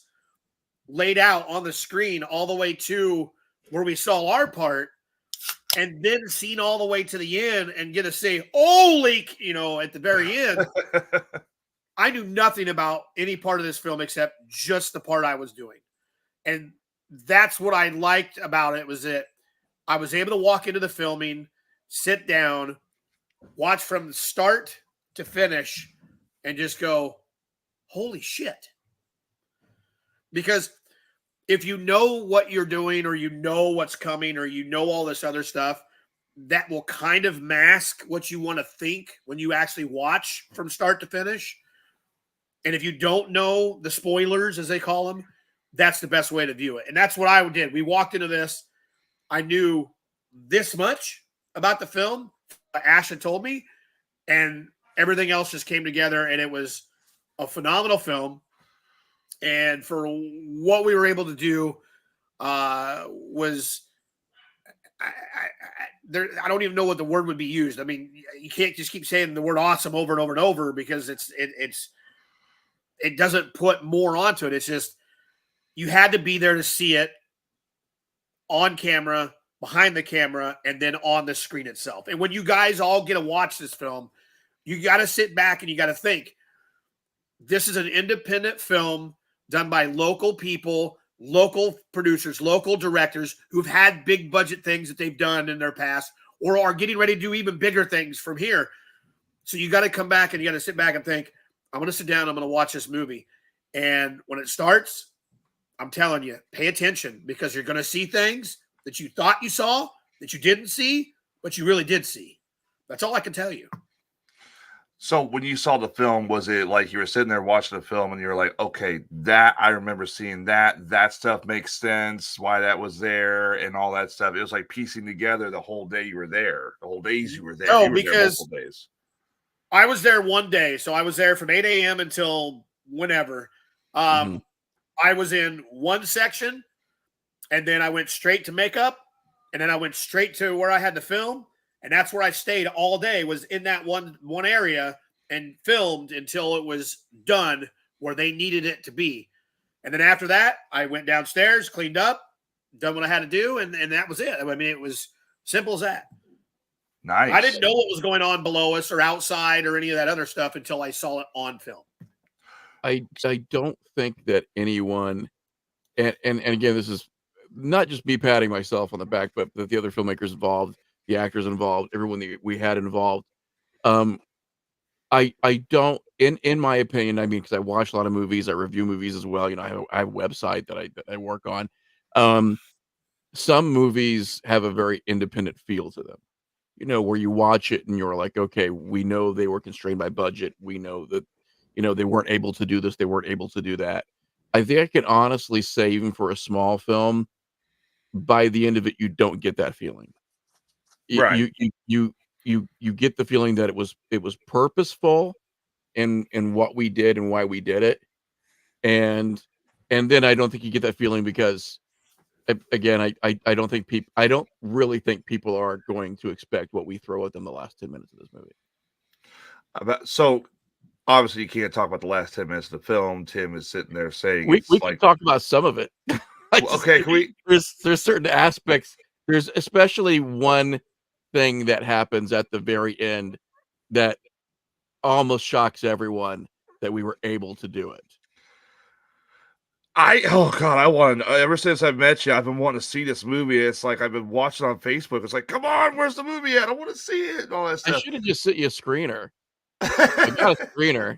laid out on the screen all the way to where we saw our part, and then seen all the way to the end and get to say, holy, at the very end, I knew nothing about any part of this film except just the part I was doing. And that's what I liked about it, was that I was able to walk into the filming, sit down, watch from start to finish, and just go, holy shit. Because if you know what you're doing, or you know what's coming, or you know all this other stuff, that will kind of mask what you want to think when you actually watch from start to finish. And if you don't know the spoilers, as they call them, that's the best way to view it. And that's what I did. We walked into this. I knew this much about the film. Ash had told me, and everything else just came together, and it was a phenomenal film. And for what we were able to do was I don't even know what the word would be used. I mean, you can't just keep saying the word awesome over and over and over because it doesn't put more onto it. It's just you had to be there to see it on camera, behind the camera, and then on the screen itself. And when you guys all get to watch this film, you got to sit back and you got to think, this is an independent film done by local people, local producers, local directors who've had big budget things that they've done in their past or are getting ready to do even bigger things from here. So you got to come back and you got to sit back and think, I'm going to sit down, I'm going to watch this movie. And when it starts, I'm telling you, pay attention because you're going to see things that you thought you saw, that you didn't see, but you really did see. That's all I can tell you. So when you saw the film, was it like you were sitting there watching the film and you're like, okay, that I remember seeing that stuff makes sense, why that was there and all that stuff. It was like piecing together the whole day you were there, the whole days you were there. No, you were there because multiple days. I was there one day. So I was there from 8 a.m. until whenever. I was in one section and then I went straight to makeup and then I went straight to where I had to film. And that's where I stayed all day, was in that one area and filmed until it was done where they needed it to be. And then after that, I went downstairs, cleaned up, done what I had to do, and that was it. I mean, it was simple as that. Nice. I didn't know what was going on below us or outside or any of that other stuff until I saw it on film. I don't think that anyone, and again, this is not just me patting myself on the back, but that the other filmmakers involved, the actors involved, everyone that we had involved. I don't, in my opinion, I mean, because I watch a lot of movies, I review movies as well. You know, I have a website that I work on. Some movies have a very independent feel to them. You know, where you watch it and you're like, okay, we know they were constrained by budget. We know that, you know, they weren't able to do this, they weren't able to do that. I think I can honestly say, even for a small film, by the end of it, you don't get that feeling. Right. You get the feeling that it was purposeful in what we did and why we did it, and then I don't think you get that feeling because, again, I don't really think people are going to expect what we throw at them the last 10 minutes of this movie. So obviously you can't talk about the last 10 minutes of the film. Tim is sitting there saying We can talk about some of it. Okay, can we? There's certain aspects. There's especially one thing that happens at the very end that almost shocks everyone that we were able to do it. Ever since I've met you, I've been wanting to see this movie. It's like I've been watching on Facebook. It's like, come on, where's the movie at? I want to see it and all that stuff. I should have just sent you a screener. I got a screener.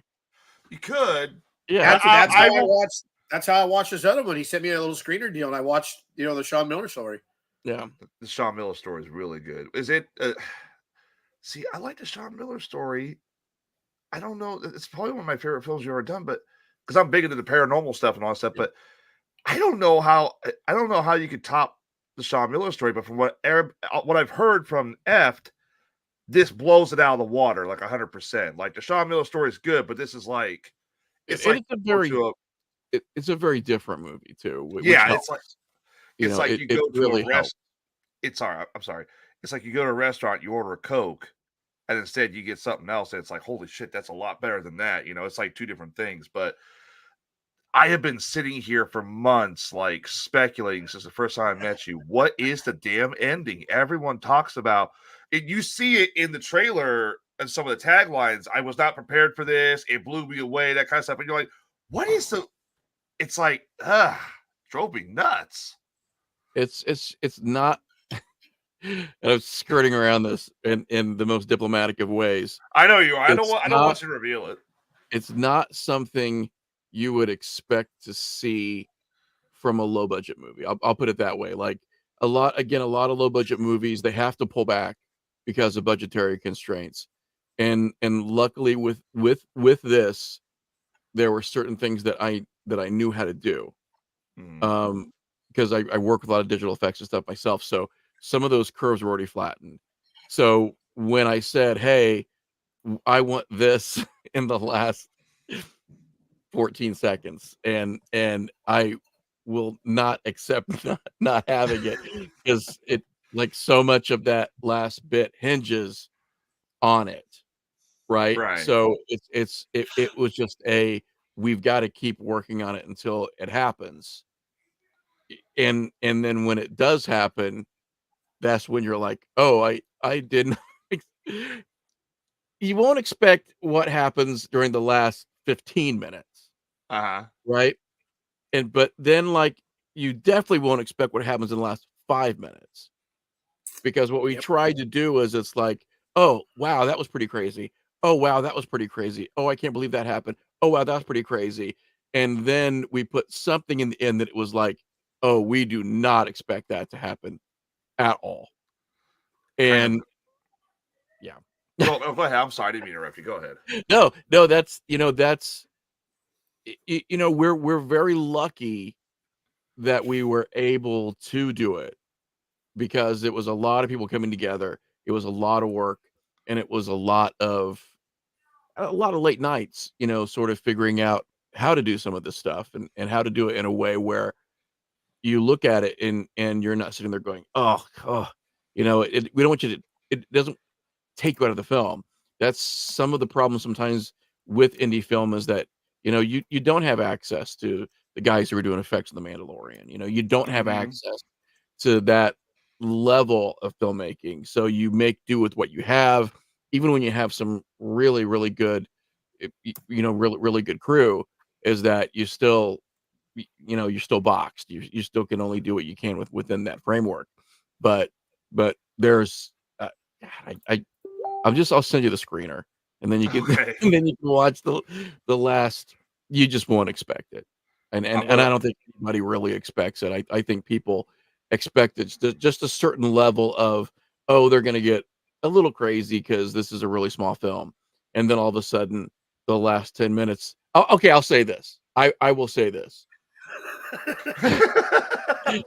You could. Yeah. That's how I watched this other one. He sent me a little screener deal and I watched, the Sean Miller story. Yeah. The Sean Miller story is really good. Is it? See, I like the Sean Miller story. I don't know. It's probably one of my favorite films you've ever done, but because I'm big into the paranormal stuff and all that stuff, but I don't know how you could top the Sean Miller story. But from what I've heard from Eft, this blows it out of the water like 100%. Like the Sean Miller story is good, but this is like it's a very different movie too. Yeah, it's like you go to really a restaurant. I'm sorry. It's like you go to a restaurant, you order a Coke, and instead you get something else. And it's like, holy shit, that's a lot better than that. It's like two different things. But I have been sitting here for months, like speculating since the first time I met you. What is the damn ending? Everyone talks about it. You see it in the trailer and some of the taglines. I was not prepared for this. It blew me away, that kind of stuff. And you're like, what is the? It's like, drove me nuts. It's not. And I'm skirting around this in the most diplomatic of ways. I know you are. I don't want you to reveal it. It's not something you would expect to see from a low budget movie. I'll put it that way. Like a lot of low budget movies, they have to pull back because of budgetary constraints. And luckily with this, there were certain things that I knew how to do. Because I work with a lot of digital effects and stuff myself. So some of those curves were already flattened. So when I said, hey, I want this in the last 14 seconds, and I will not accept not having it, because like so much of that last bit hinges on it, right? Right. So it was just we've got to keep working on it until it happens. And then when it does happen, that's when you're like, oh, I didn't. You won't expect what happens during the last 15 minutes, Uh-huh. right? But then like you definitely won't expect what happens in the last 5 minutes. Because what we tried to do is it's like, oh wow, that was pretty crazy. Oh wow, that was pretty crazy. Oh, I can't believe that happened. Oh wow, that's pretty crazy. And then we put something in the end that it was like, oh, we do not expect that to happen at all. And yeah. Go ahead. I'm sorry, I didn't mean to interrupt you. Go ahead. No, that's we're very lucky that we were able to do it because it was a lot of people coming together. It was a lot of work, and it was a lot of late nights, sort of figuring out how to do some of this stuff and how to do it in a way where you look at it and you're not sitting there going, oh, we don't want you to, it doesn't take you out of the film. That's some of the problems sometimes with indie film is that, you don't have access to the guys who are doing effects of The Mandalorian. You don't have access to that level of filmmaking. So you make do with what you have, even when you have some really, really good, really, really good crew, is that you still, you're still boxed. You still can only do what you can within that framework. But there's, I'll send you the screener, and then you can Okay. and then you can watch the last. You just won't expect it, and I don't think anybody really expects it. I think people expect it just a certain level of, oh, they're going to get a little crazy because this is a really small film, and then all of a sudden the last 10 minutes. Oh, okay, I'll say this. I will say this.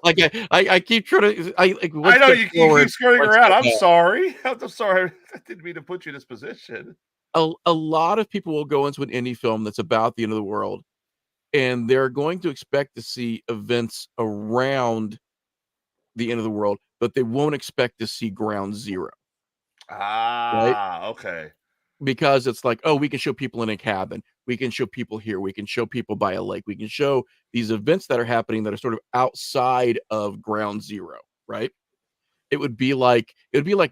Like I keep trying to. I know you keep skirting around. I'm sorry. I'm sorry. I didn't mean to put you in this position. A lot of people will go into an indie film that's about the end of the world, and they're going to expect to see events around the end of the world, but they won't expect to see ground zero. Right? Okay. Because it's like, oh, we can show people in a cabin. We can show people here. We can show people by a lake. We can show these events that are happening that are sort of outside of ground zero, right? It would be like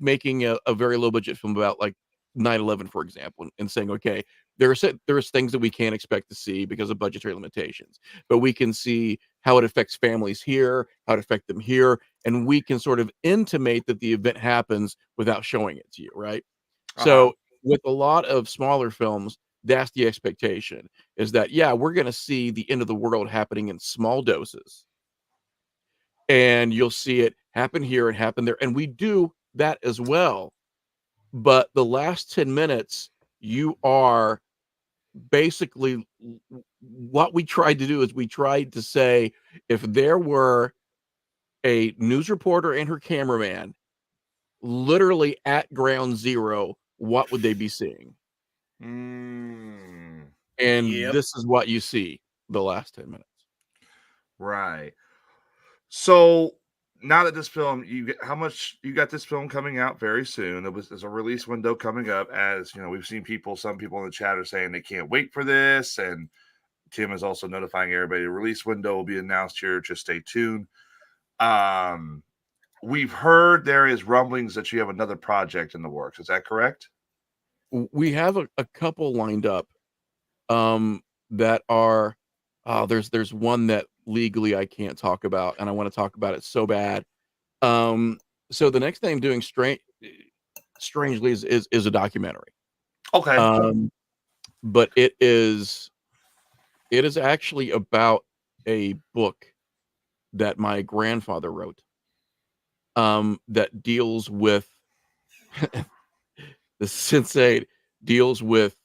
making a very low budget film about like 9/11, for example, and saying, okay, there's things that we can't expect to see because of budgetary limitations, but we can see how it affects families here, how it affects them here, and we can sort of intimate that the event happens without showing it to you, right? So with a lot of smaller films, that's the expectation, is that, yeah, we're going to see the end of the world happening in small doses, and you'll see it happen here and happen there, and we do that as well. But the last 10 minutes, you are basically, what we tried to do is we tried to say, if there were a news reporter and her cameraman literally at ground zero, what would they be seeing? And this is what you see the last 10 minutes. Right. So now that this film, how much you got this film coming out very soon? There's a release window coming up. As we've seen some people in the chat are saying they can't wait for this, and Tim is also notifying everybody the release window will be announced here. Just stay tuned. We've heard there is rumblings that you have another project in the works. Is that correct? We have a couple lined up that are there's one that legally I can't talk about, and I want to talk about it so bad. So the next thing I'm doing strangely is a documentary. Okay. But it is actually about a book that my grandfather wrote that deals with the sensei deals with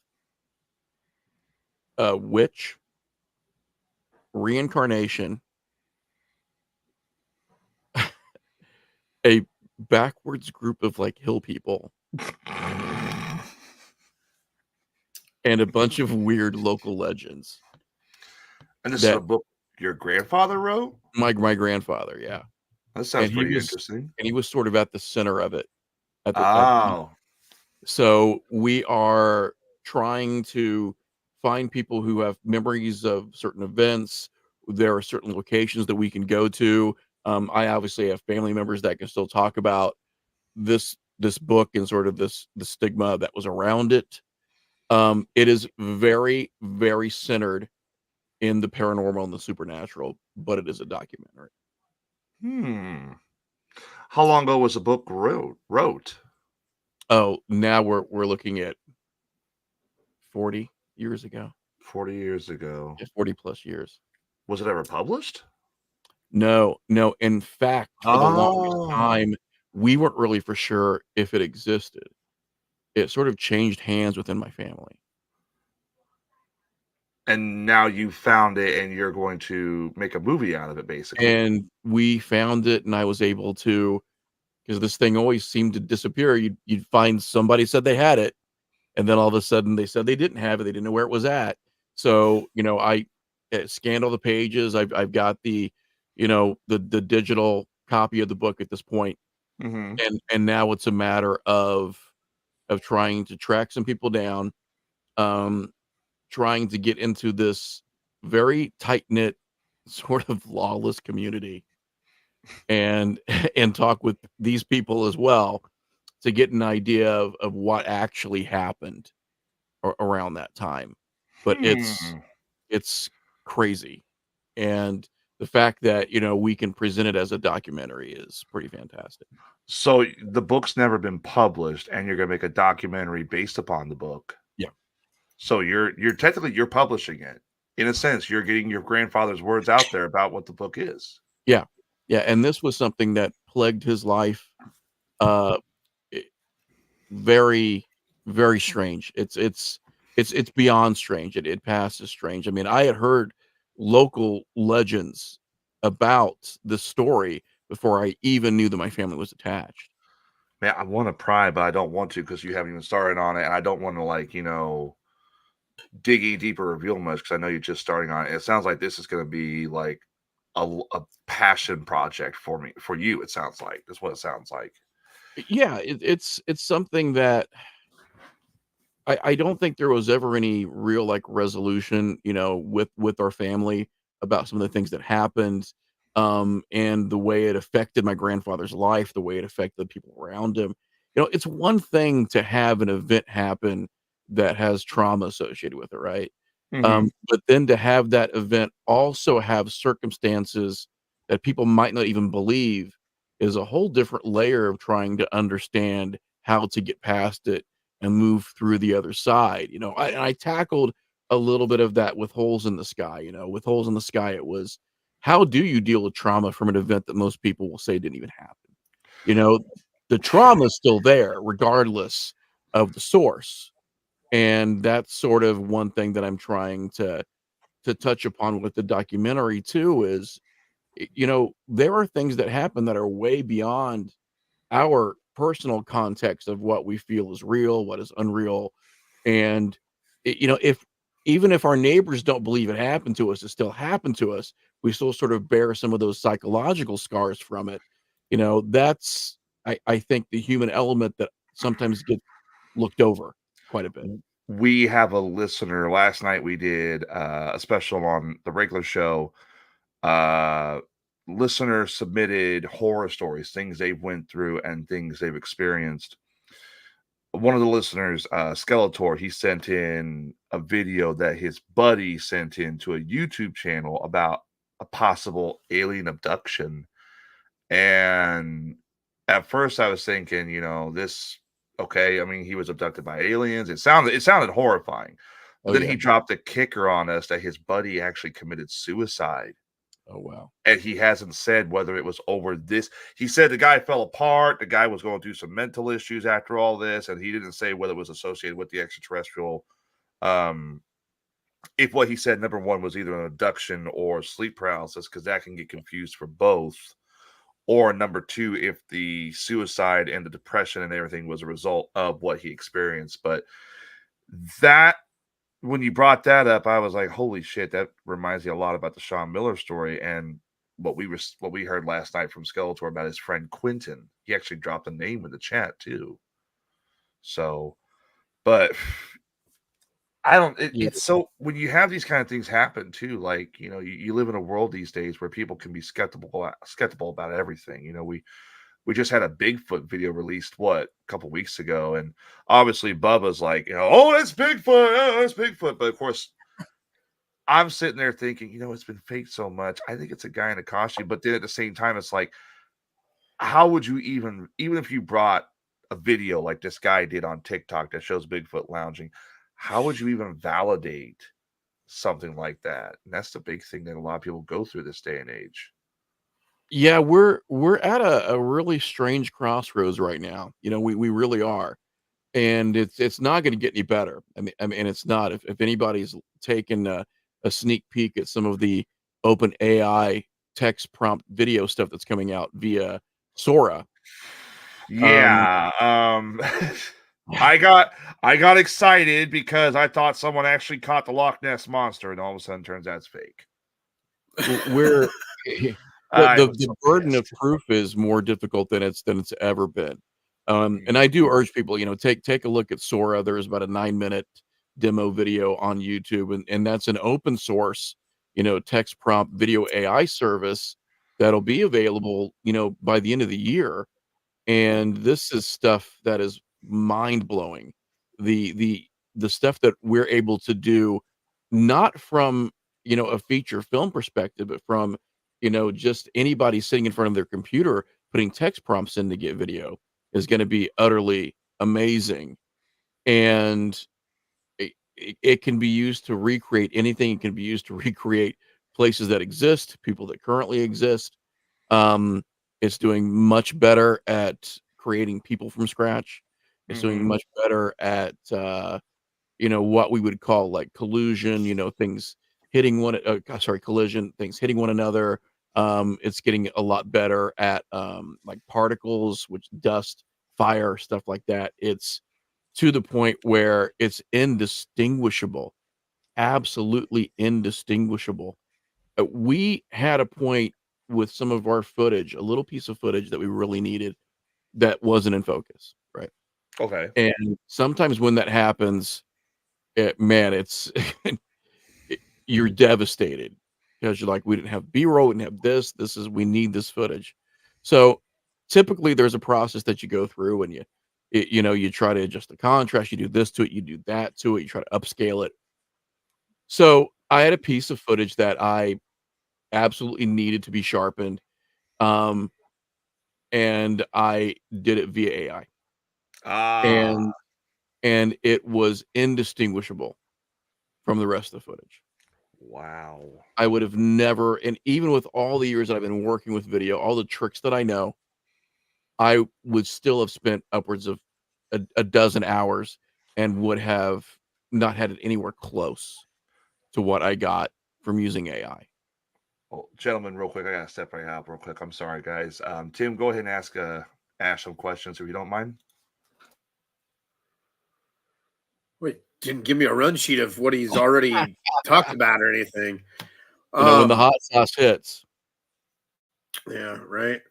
witch, reincarnation, a backwards group of like hill people, and a bunch of weird local legends. And this is a book your grandfather wrote? My grandfather, yeah. That sounds and he pretty was interesting. and he was sort of at the center of it at the time. Oh, So we are trying to find people who have memories of certain events. There are certain locations that we can go to. I obviously have family members that can still talk about this book and sort of the stigma that was around it. It is very, very centered in the paranormal and the supernatural, but it is a documentary. hmm. How long ago was the book wrote? Oh, now we're looking at 40 years ago. 40 years ago. Yeah, 40 plus years. Was it ever published? No, no. In fact, for the longest Oh. time, we weren't really for sure if it existed. It sort of changed hands within my family. And now you found it and you're going to make a movie out of it, basically. And we found it, and I was able to, because this thing always seemed to disappear. You'd find somebody said they had it, and then all of a sudden they said they didn't have it. They didn't know where it was at. So, I scanned all the pages. I've got the digital copy of the book at this point, Mhm. and now it's a matter of trying to track some people down, um, trying to get into this very tight knit, sort of lawless community, and and talk with these people as well to get an idea of what actually happened around that time. But Hmm. it's crazy, and the fact that we can present it as a documentary is pretty fantastic. So the book's never been published, and you're gonna make a documentary based upon the book. Yeah. So you're technically you're publishing it. In a sense, you're getting your grandfather's words out there about what the book is. Yeah, yeah, and this was something that plagued his life. Uh, i- Very, very strange. It's beyond strange. It passes strange. I mean, I had heard local legends about the story before I even knew that my family was attached. Man, I want to pry, but I don't want to because you haven't even started on it, and I don't want to dig any deeper, reveal much because I know you're just starting on it. It sounds like this is going to be like a passion project for you. It sounds like that's what it sounds like. Yeah, it's something that I don't think there was ever any real like resolution, with our family about some of the things that happened, and the way it affected my grandfather's life, the way it affected the people around him. It's one thing to have an event happen that has trauma associated with it, right? Mhm. But then to have that event also have circumstances that people might not even believe is a whole different layer of trying to understand how to get past it and move through the other side. I tackled a little bit of that with Holes in the Sky. With Holes in the Sky, it was how do you deal with trauma from an event that most people will say didn't even happen? You know, the trauma is still there regardless of the source. And that's sort of one thing that I'm trying to touch upon with the documentary too is there are things that happen that are way beyond our personal context of what we feel is real, what is unreal. And if even if our neighbors don't believe it happened to us, it still happened to us. We still sort of bear some of those psychological scars from it. That's I think the human element that sometimes gets looked over quite a bit. We have a listener. Last night we did a special on the regular show. Uh, Listener submitted horror stories, things they've went through, and things they've experienced. One of the listeners, Skeletor, he sent in a video that his buddy sent in to a YouTube channel about a possible alien abduction. And at first I was thinking, this okay. I mean, he was abducted by aliens. It sounded horrifying. But Oh then yeah. he dropped a kicker on us that his buddy actually committed suicide. Oh wow. And he hasn't said whether it was over this. He said the guy fell apart. The guy was going through some mental issues after all this, and he didn't say whether it was associated with the extraterrestrial. Um, if what he said, number one, was either an abduction or sleep paralysis, because that can get confused for both. Or number two, if the suicide and the depression and everything was a result of what he experienced. But that, when you brought that up, I was like, holy shit, that reminds me a lot about the Sean Miller story. And what we heard last night from Skeletor about his friend Quentin. He actually dropped a name in the chat too. So, but I don't. Yeah. It's so when you have these kind of things happen too. Like you live in a world these days where people can be skeptical about everything. We just had a Bigfoot video released a couple weeks ago, and obviously Bubba's like, oh, that's Bigfoot, oh, that's Bigfoot. But of course, I'm sitting there thinking, it's been faked so much. I think it's a guy in a costume. But then at the same time, it's like, how would you even if you brought a video like this guy did on TikTok that shows Bigfoot lounging, how would you even validate something like that? And that's the big thing that a lot of people go through this day and age. Yeah, we're at a really strange crossroads right now. We really are. And it's not going to get any better. I mean, it's not. If anybody's taken a sneak peek at some of the open AI text prompt video stuff that's coming out via Sora. Yeah. I got excited because I thought someone actually caught the Loch Ness monster, and all of a sudden turns out it's fake. We're the burden of proof is more difficult than it's ever been. And I do urge people, take a look at Sora. There's about a 9-minute demo video on YouTube, and that's an open source, text prompt video AI service that'll be available, by the end of the year. And this is stuff that is mind blowing. The stuff that we're able to do, not from a feature film perspective, but from just anybody sitting in front of their computer putting text prompts in to get video, is going to be utterly amazing. And it can be used to recreate anything. It can be used to recreate places that exist, people that currently exist. It's doing much better at creating people from scratch. It's doing much better at what we would call like collusion, things hitting collision, things hitting one another. It's getting a lot better at like particles, which dust, fire, stuff like that. It's to the point where it's indistinguishable, absolutely indistinguishable. We had a point with some of our footage, a little piece of footage that we really needed that wasn't in focus, right? Okay. And sometimes when that happens, it's you're devastated because you're like, we didn't have B-roll, we didn't have this. We need this footage. So typically there's a process that you go through, and you try to adjust the contrast, you do this to it, you do that to it, you try to upscale it. So I had a piece of footage that I absolutely needed to be sharpened. And I did it via AI. And it was indistinguishable from the rest of the footage. Wow. I would have never, and even with all the years that I've been working with video, all the tricks that I know, I would still have spent upwards of a dozen hours and would have not had it anywhere close to what I got from using AI. Well, gentlemen, real quick, I gotta step right out real quick. I'm sorry, guys. Tim, go ahead and ask Ash some questions if you don't mind. Wait, didn't give me a run sheet of what he's already talked about or anything. When the hot sauce hits. Yeah, right.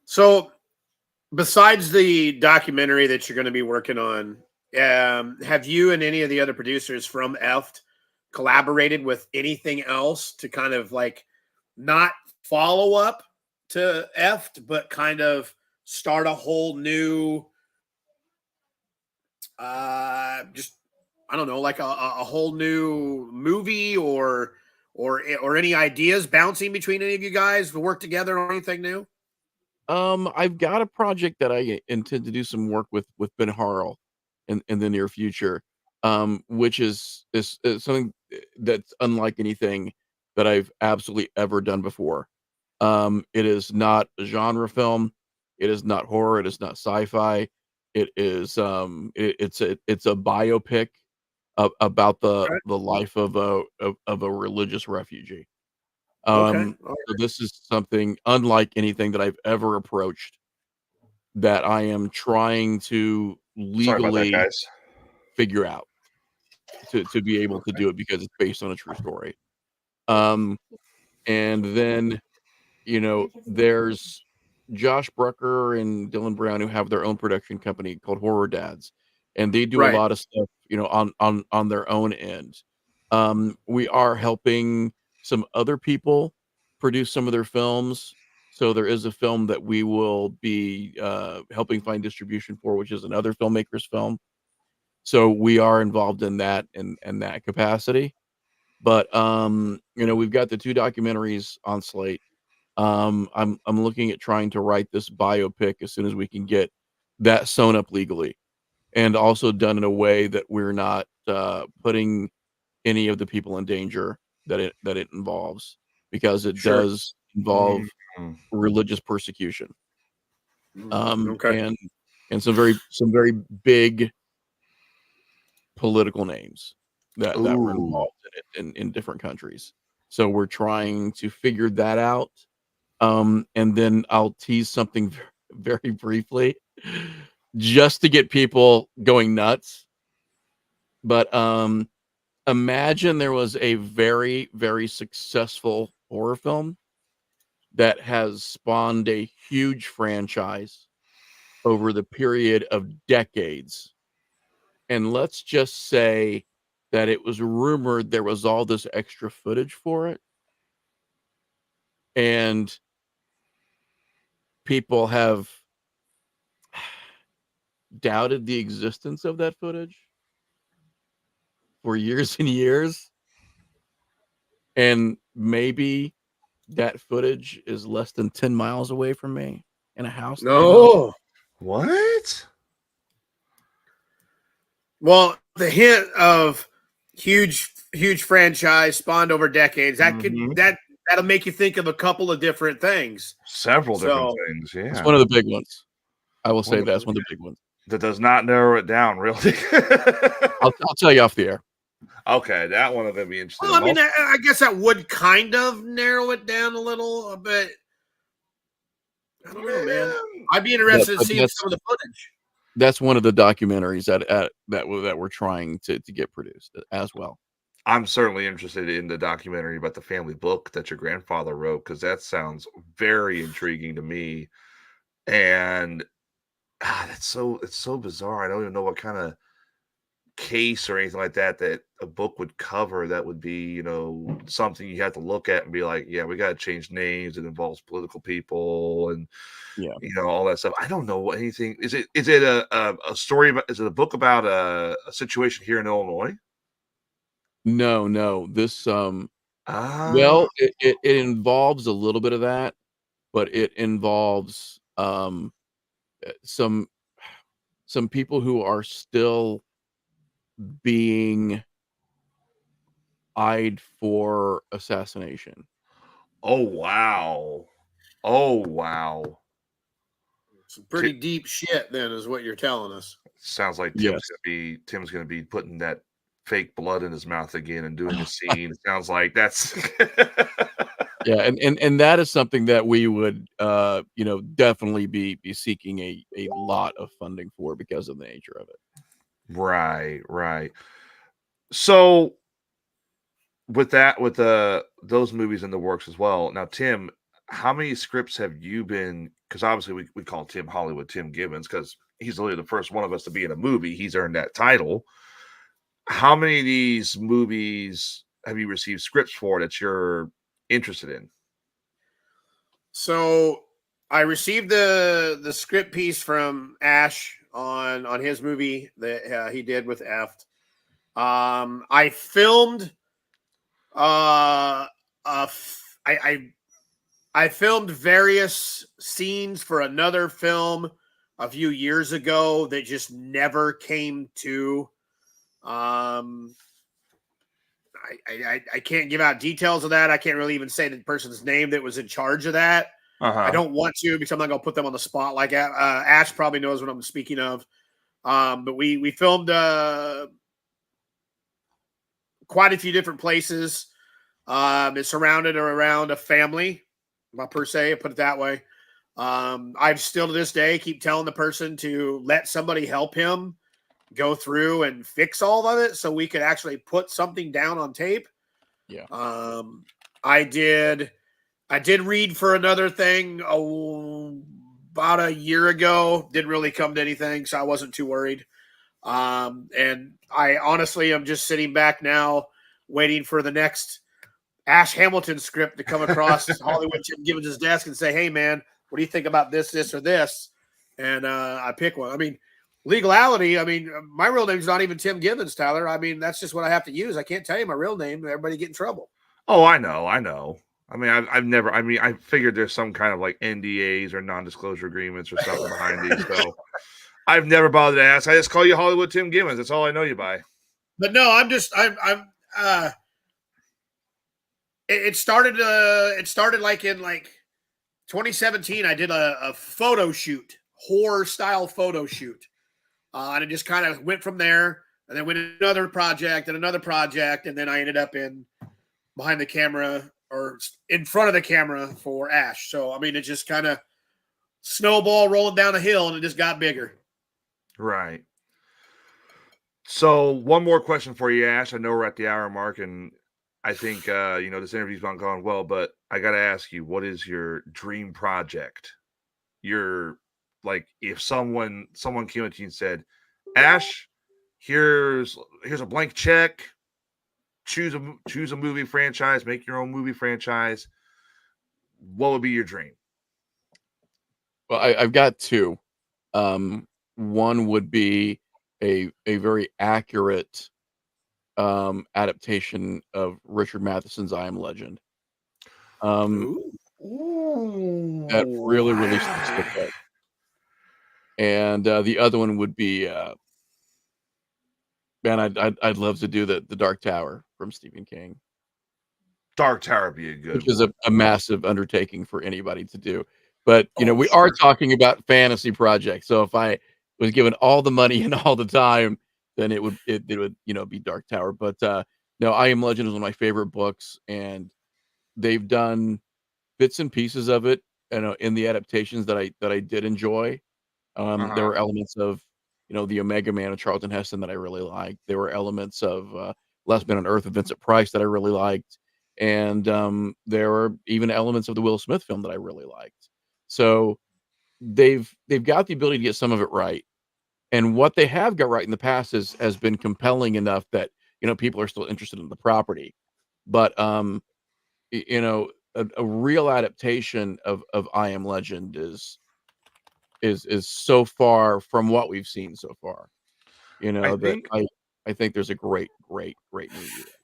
So, besides the documentary that you're going to be working on, have you and any of the other producers from EFT collaborated with anything else to kind of like not follow up to EFT, but kind of start a whole new, just I don't know, like a whole new movie or any ideas bouncing between any of you guys to work together on anything new? I've got a project that I intend to do some work with Ben Harrell in the near future, which is something that's unlike anything that I've absolutely ever done before. It is not a genre film. It is not horror. It is not sci-fi. It is it's a biopic about the life of a religious refugee. Okay. So this is something unlike anything that I've ever approached, that I am trying to legally figure out to be able to do it, because it's based on a true story. And then, there's Josh Brucker and Dylan Brown who have their own production company called Horror Dads, and they do a Right. lot of stuff, on their own end. We are helping some other people produce some of their films. So there is a film that we will be helping find distribution for, which is another filmmaker's film. So we are involved in that in that capacity. But we've got the 2 documentaries on slate. I'm looking at trying to write this biopic as soon as we can get that sewn up legally, and also done in a way that we're not putting any of the people in danger that it involves, because it Sure. does involve Mhm. religious persecution. Okay. And some very big political names that were Ooh. involved in it in different countries. So we're trying to figure that out. And then I'll tease something very briefly just to get people going nuts. But imagine there was a very, very successful horror film that has spawned a huge franchise over the period of decades. And let's just say that it was rumored there was all this extra footage for it. And people have doubted the existence of that footage for years and years. And maybe that footage is less than 10 miles away from me in a house. that I know. No. What? Well, the hint of huge franchise spawned over decades, Mhm. that'll make you think of a couple of different things. Several different So- things. It's Yeah. one of the big ones. I will say One of- that's one of the big ones. That does not narrow it down, really. I'll tell you off the air. Okay, that one I'm gonna be interested. Well, I in. mean, I guess that would kind of narrow it down a little, but I don't know, man. I'd be interested in But seeing some of the footage. That's one of the documentaries that we're trying to get produced as well. I'm certainly interested in the documentary about the family book that your grandfather wrote, because that sounds very intriguing to me. And it's so bizarre. I don't even know what kind of case or anything like that a book would cover that would be, something you have to look at and be like, yeah, we got to change names. It involves political people and Yeah. all that stuff. I don't know anything. Is it a story about? Is it a book about a situation here in Illinois? No. This Ah, well, it involves a little bit of that, but it involves some people who are still being eyed for assassination. oh wow, oh wow. Some pretty deep shit, then, is what you're telling us. Sounds like Yes. Tim's gonna be putting that fake blood in his mouth again and doing a scene. It sounds like that's Yeah, and that is something that we would definitely be seeking a lot of funding for because of the nature of it. right. So with those movies in the works as well. Now, Tim, how many scripts have you been? Because obviously we call Tim Hollywood Tim Gibbons because he's literally the first one of us to be in a movie. He's earned that title. How many of these movies have you received scripts for that you're interested in? So I received the script piece from Ash on his movie that he did with Eft. I filmed I filmed various scenes for another film a few years ago that just never came to. I can't give out details of that. I can't really even say the person's name that was in charge of that. I don't want to because I'm not going to put them on the spot like that. Ash probably knows what I'm speaking of. But we filmed quite a few different places. It's surrounded around a family, per se, put it that way. I still to this day keep telling the person to let somebody help him go through and fix all of it so we could actually put something down on tape. Yeah. I did I did read for another thing about a year ago. Didn't really come to anything, so I wasn't too worried. And I honestly am just sitting back now, waiting for the next Ash Hamilton script to come across Hollywood Tim Gibbons' desk and say, "Hey, man, what do you think about this, this, or this?" And I pick one. I mean, legality. I mean, my real name's not even Tim Gibbons, Tyler. I mean, that's just what I have to use. I can't tell you my real name. Everybody get in trouble. Oh, I know. I mean, I've never. I mean, I figured there's some kind of like NDAs or non-disclosure agreements or something behind these. So I've never bothered to ask. I just call you Hollywood Tim Gibbons. That's all I know you by. But no, I'm it started like in 2017. I did a photo shoot, horror style photo shoot, and it just kind of went from there, and then went another project and another project, and then I ended up in behind the camera or in front of the camera for Ash. So I mean, it just kind of snowball rolling down a hill, and it just got bigger. Right. So one more question for you, Ash. I know we're at the hour mark, and I think this interview's not going well, but I got to ask you, what is your dream project? Your if someone came up to you and said, "Ash, here's a blank check. Choose a movie franchise, make your own movie franchise." What would be your dream? Well, I've got two. One would be a very accurate adaptation of Richard Matheson's I Am Legend. That really sticks with it. And the other one would be, man, I'd love to do the Dark Tower from Stephen King. Dark Tower would be a good, which is a massive undertaking for anybody to do. But we are talking about fantasy projects. So if I was given all the money and all the time, then it would be Dark Tower. But no, I Am Legend is one of my favorite books, and they've done bits and pieces of it, in the adaptations that I did enjoy. There were elements of the Omega Man of Charlton Heston that I really liked. There were elements of Last Man on Earth of Vincent Price that I really liked, and there were even elements of the Will Smith film that I really liked. So they've got the ability to get some of it right. And what they have got right in the past has been compelling enough that people are still interested in the property. But a real adaptation of I Am Legend is so far from what we've seen so far. I think there's a great movie there.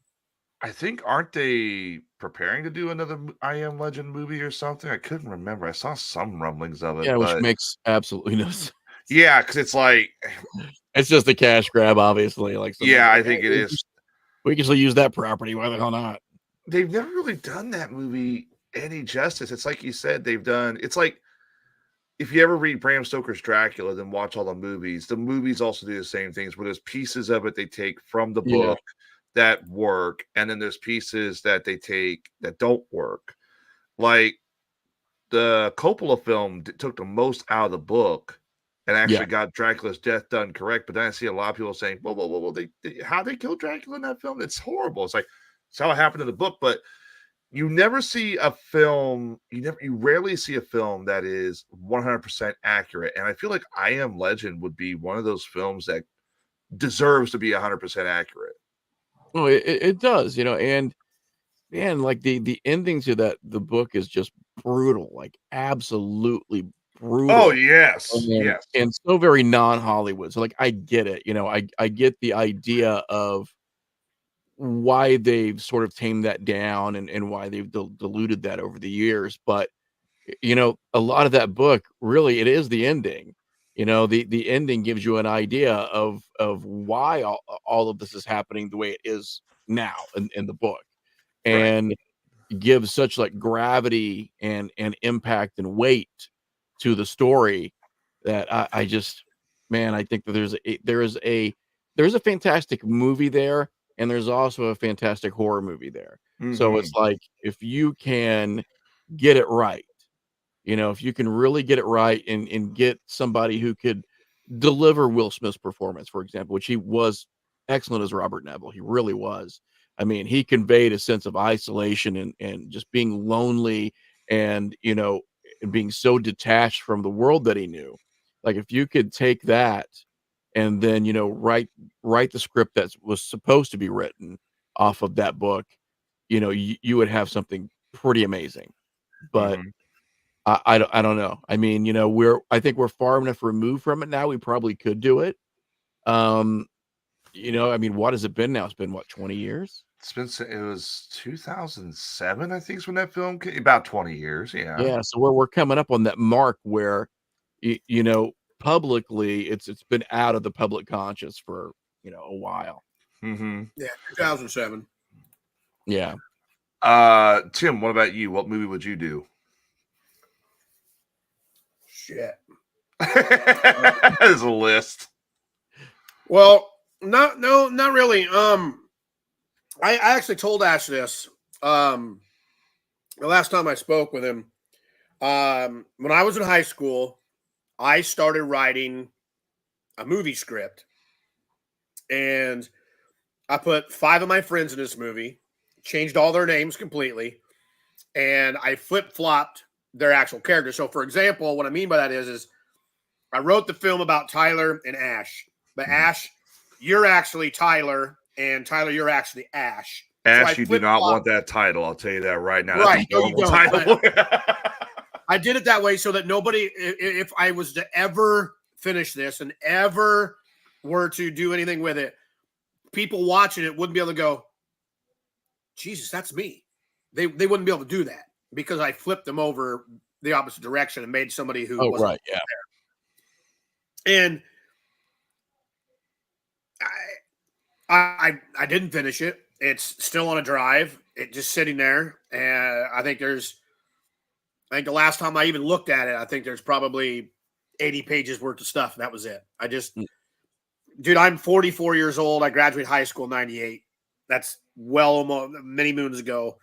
I think, aren't they preparing to do another I Am Legend movie or something? I couldn't remember. I saw some rumblings of it. Yeah, which makes absolutely no sense. Yeah, because it's it's just a cash grab, obviously. I think it is. We can still use that property. Why the hell not? They've never really done that movie any justice. It's like you said, it's like if you ever read Bram Stoker's Dracula, then watch all the movies. The movies also do the same things, where there's pieces of it they take from the book that work, and then there's pieces that they take that don't work. Like the Coppola film took the most out of the book and actually got Dracula's death done correct. But then I see a lot of people saying, "Whoa, how they killed Dracula in that film? It's horrible." It's like it's how it happened in the book, but you never see a film. You rarely see a film that is 100% accurate. And I feel like I Am Legend would be one of those films that deserves to be 100% accurate. Well, it does, and man, like the ending to the book is just brutal, like absolutely brutal. Oh yes, and so very non-Hollywood. So I get it, I get the idea of why they've sort of tamed that down and why they've diluted that over the years. But a lot of that book, really, it is the ending. The ending gives you an idea of why all of this is happening the way it is now in the book, and gives such gravity and impact and weight to the story that I think that there's a fantastic movie there, and there's also a fantastic horror movie there. So it's like, if you can get it right, if you can really get it right and get somebody who could deliver Will Smith's performance, for example, which he was excellent as Robert Neville. He really was. I mean, he conveyed a sense of isolation and just being lonely and and being so detached from the world that he knew. Like if you could take that and then write the script that was supposed to be written off of that book, you would have something pretty amazing. But Mhm. I don't know. I mean, I think we're far enough removed from it now. We probably could do it. I mean, what has it been now? It's been what, 20 years? It was 2007, I think, is when that film came. About 20 years, yeah. Yeah, so we're coming up on that mark where publicly it's been out of the public conscious for a while. Mm-hmm. Yeah, 2007. Yeah. Tim, what about you? What movie would you do? Shit. There's a list. Well, not really. I actually told Ash this the last time I spoke with him. When I was in high school, I started writing a movie script, and I put 5 of my friends in this movie, changed all their names completely, and I flip-flopped their actual characters. So, for example, what I mean by that is I wrote the film about Tyler and Ash, but Ash, you're actually Tyler, and Tyler, you're actually Ash. Ash, So you do not want that title. I'll tell you that right now. That's right. a No, you horrible don't. title. I did it that way so that nobody, if I was to ever finish this and ever were to do anything with it, people watching it wouldn't be able to go, Jesus, that's me. They wouldn't be able to do that because I flipped them over the opposite direction and made somebody who wasn't Right, yeah. there. And I didn't finish it. It's still on a drive. It's just sitting there. And I think the last time I even looked at it, I think there's probably 80 pages worth of stuff. That was it. Dude, I'm 44 years old. I graduated high school in 98. That's almost many moons ago.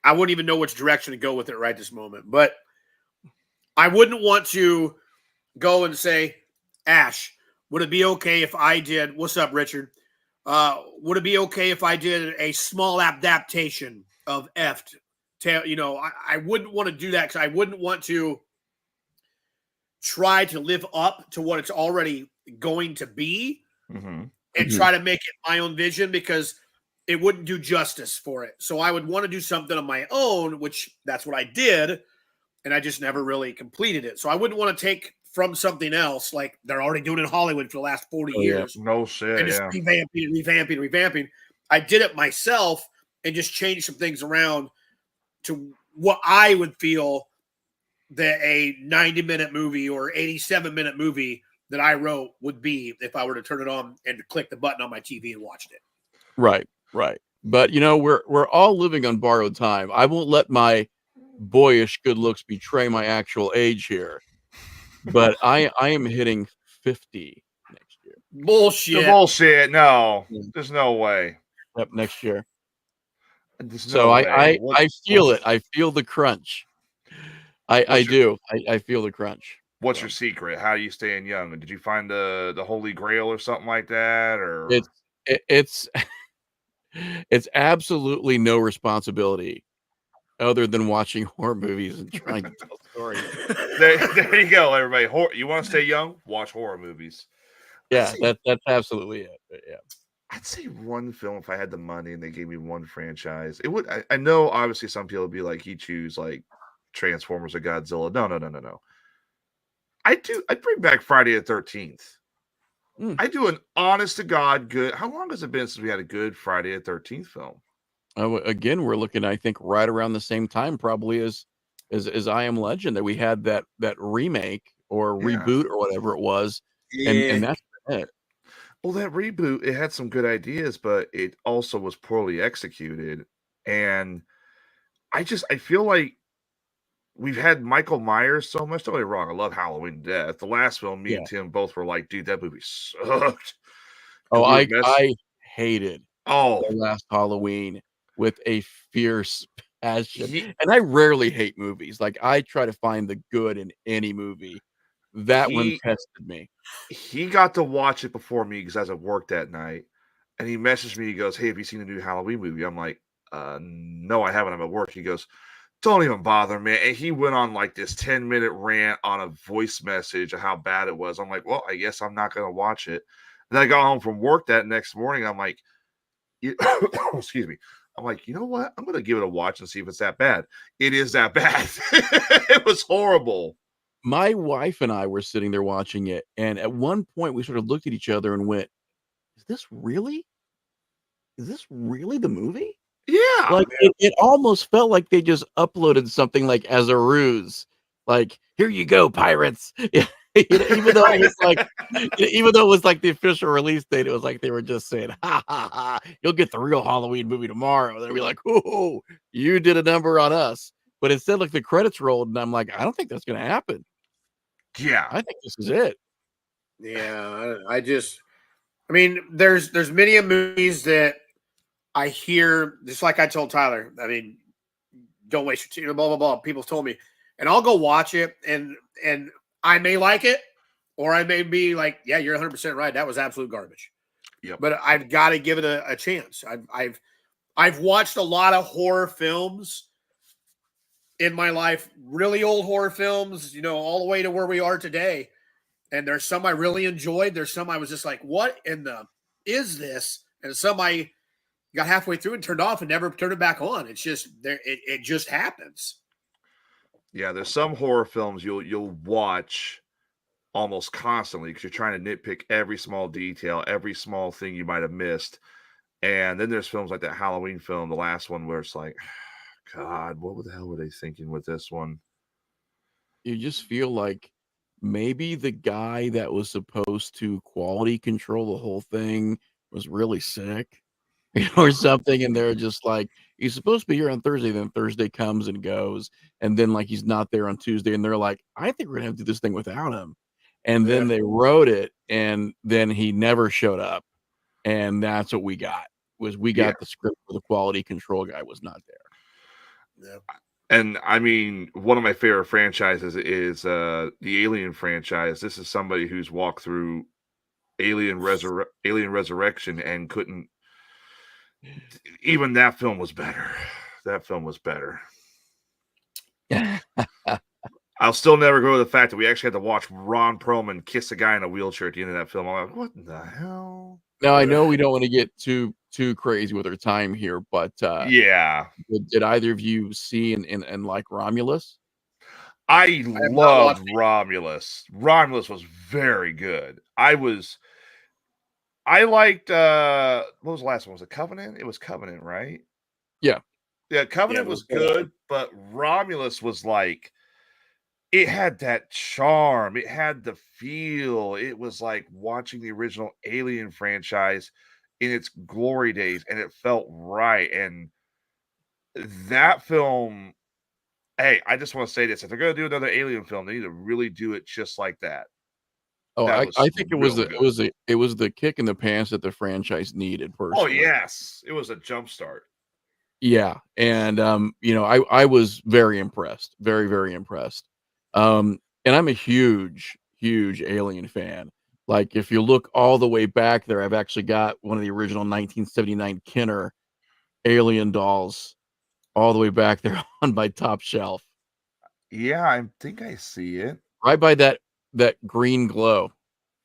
I wouldn't even know which direction to go with it right this moment. But I wouldn't want to go and say, Ash, would it be okay if I did, what's up, Richard? Would it be okay if I did a small adaptation of Eft? I wouldn't want to do that because I wouldn't want to try to live up to what it's already going to be and try to make it my own vision because it wouldn't do justice for it. So I would want to do something on my own, which that's what I did. And I just never really completed it. So I wouldn't want to take from something else like they're already doing in Hollywood for the last 40 years. No shit. And just revamping. I did it myself and just changed some things around to what I would feel that a 90-minute movie or 87-minute movie that I wrote would be if I were to turn it on and click the button on my TV and watched it. Right. But we're all living on borrowed time. I won't let my boyish good looks betray my actual age here. But I am hitting 50 next year. Bullshit. No, there's no way. Yep, next year. So I feel it. I feel the crunch. I do. I feel the crunch. What's your secret? How are you staying young? Did you find the Holy Grail or something like that? Or it's it's absolutely no responsibility other than watching horror movies and trying to tell stories. There you go, everybody. You want to stay young? Watch horror movies. Yeah, that's absolutely it. Yeah. I'd say one film if I had the money and they gave me one franchise. It would. I know, obviously, some people would be like, he choose like Transformers or Godzilla. No. I'd bring back Friday the 13th. I do an honest to God good. How long has it been since we had a good Friday the 13th film? Again, we're looking, I think, right around the same time, probably as I Am Legend, that we had that remake or reboot or whatever it was, and that's it. Well, that reboot, it had some good ideas, but it also was poorly executed. And I feel like we've had Michael Myers so much. Don't get me wrong, I love Halloween Death. The last film, me and Tim both were like, dude, that movie sucked. Oh, I hated the last Halloween with a fierce passion. And I rarely hate movies. Like, I try to find the good in any movie. That one tested me. He got to watch it before me because I was at work that night. And he messaged me. He goes, hey, have you seen the new Halloween movie? I'm like, no, I haven't. I'm at work. He goes, Don't even bother, man. And he went on like this 10-minute rant on a voice message of how bad it was. I'm like, well, I guess I'm not going to watch it. And then I got home from work that next morning. I'm like, excuse me. I'm like, you know what? I'm going to give it a watch and see if it's that bad. It is that bad. It was horrible. My wife and I were sitting there watching it, and at one point we sort of looked at each other and went, "Is this really? Is this really the movie?" Yeah. Like it almost felt like they just uploaded something like as a ruse. Like, here you go, pirates. Even though it was like, even though it was like the official release date, it was like they were just saying, "Ha ha ha! You'll get the real Halloween movie tomorrow." They'd be like, "Oh, you did a number on us." But instead, like the credits rolled, and I'm like, I don't think that's going to happen. Yeah. I think this is it. Yeah, I mean, there's many movies that I hear, just like I told Tyler. I mean, don't waste your time, blah blah blah. People told me, and I'll go watch it, and I may like it, or I may be like, yeah, you're 100% right. That was absolute garbage. Yep. But I've got to give it a chance. I've watched a lot of horror films in my life, really old horror films, all the way to where we are today. And there's some I really enjoyed. There's some I was just like, what in the is this? And some I got halfway through and turned off and never turned it back on. It's just there. It just happens. Yeah, there's some horror films you'll watch almost constantly because you're trying to nitpick every small detail, every small thing you might have missed. And then there's films like that Halloween film, the last one, where it's like, God, what the hell were they thinking with this one? You just feel like maybe the guy that was supposed to quality control the whole thing was really sick or something. And they're just like, he's supposed to be here on Thursday. Then Thursday comes and goes. And then like he's not there on Tuesday. And they're like, I think we're going to have to do this thing without him. And then they wrote it. And then he never showed up. And that's what we got. We got the script for the quality control guy was not there. Yeah. And I mean, one of my favorite franchises is the Alien franchise. This is somebody who's walked through Alien Resurrection and couldn't. Even that film was better. That film was better. I'll still never go over the fact that we actually had to watch Ron Perlman kiss a guy in a wheelchair at the end of that film. I'm like, what the hell? Now I know we don't want to get too crazy with our time here, but yeah. Did either of you see and like Romulus? I loved Romulus. Romulus was very good. I liked what was the last one? Was it Covenant? It was Covenant, right? Yeah. Yeah, Covenant was good, but Romulus was like, it had that charm. It had the feel. It was like watching the original Alien franchise in its glory days, and it felt right. And that film, hey, I just want to say this. If they're going to do another Alien film, they need to really do it just like that. Oh, I think it was the kick in the pants that the franchise needed personally. Oh, yes. It was a jump start. Yeah. And I was very impressed. Very, very impressed. And I'm a huge Alien fan. Like if you look all the way back there, I've actually got one of the original 1979 Kenner Alien dolls all the way back there on my top shelf. Yeah, I think I see it. Right by that green glow.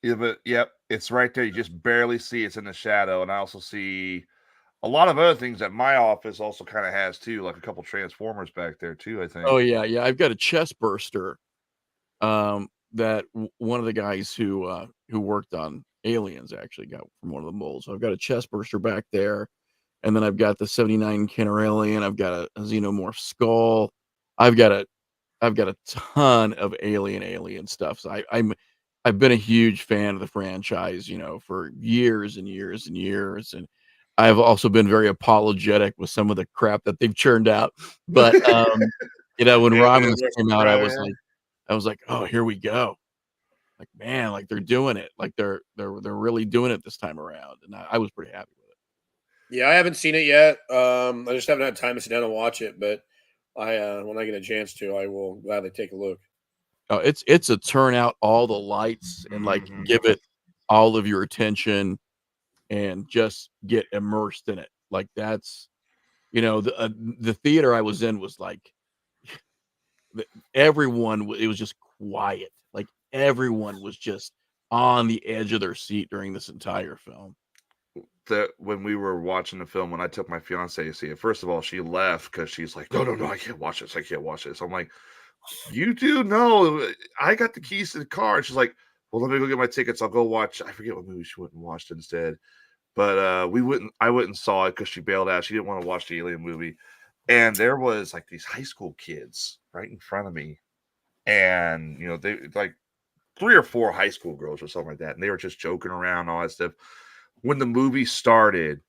Yeah, but yep, it's right there. You just barely see it's in the shadow. And I also see a lot of other things that my office also kind of has too, like a couple Transformers back there too, I think. Oh yeah. I've got a chest burster. That one of the guys who worked on Aliens actually got from one of the molds. So I've got a chest burster back there, and then I've got the 79 Kenner Alien. I've got a Xenomorph skull. I've got a ton of alien stuff. So I've been a huge fan of the franchise, for years and years and years. And I've also been very apologetic with some of the crap that they've churned out. But when Romulus came out, I was like, oh, here we go. Like, man, like they're doing it. Like they're really doing it this time around. And I was pretty happy with it. Yeah, I haven't seen it yet. I just haven't had time to sit down and watch it, but when I get a chance to, I will gladly take a look. Oh, it's a turn out all the lights and like give it all of your attention and just get immersed in it. Like that's, the theater I was in was like everyone, it was just quiet. Like everyone was just on the edge of their seat during this entire film. That when we were watching the film, when I took my fiance to see it, first of all, she left because she's like, no, I can't watch this. I can't watch this. I'm like, you do know I got the keys to the car. And she's like, well, let me go get my tickets. I'll go watch. I forget what movie she went and watched instead. But I went and saw it because she bailed out. She didn't want to watch the Alien movie. And there was like these high school kids right in front of me. And they like 3 or 4 high school girls or something like that. And they were just joking around, all that stuff. When the movie started,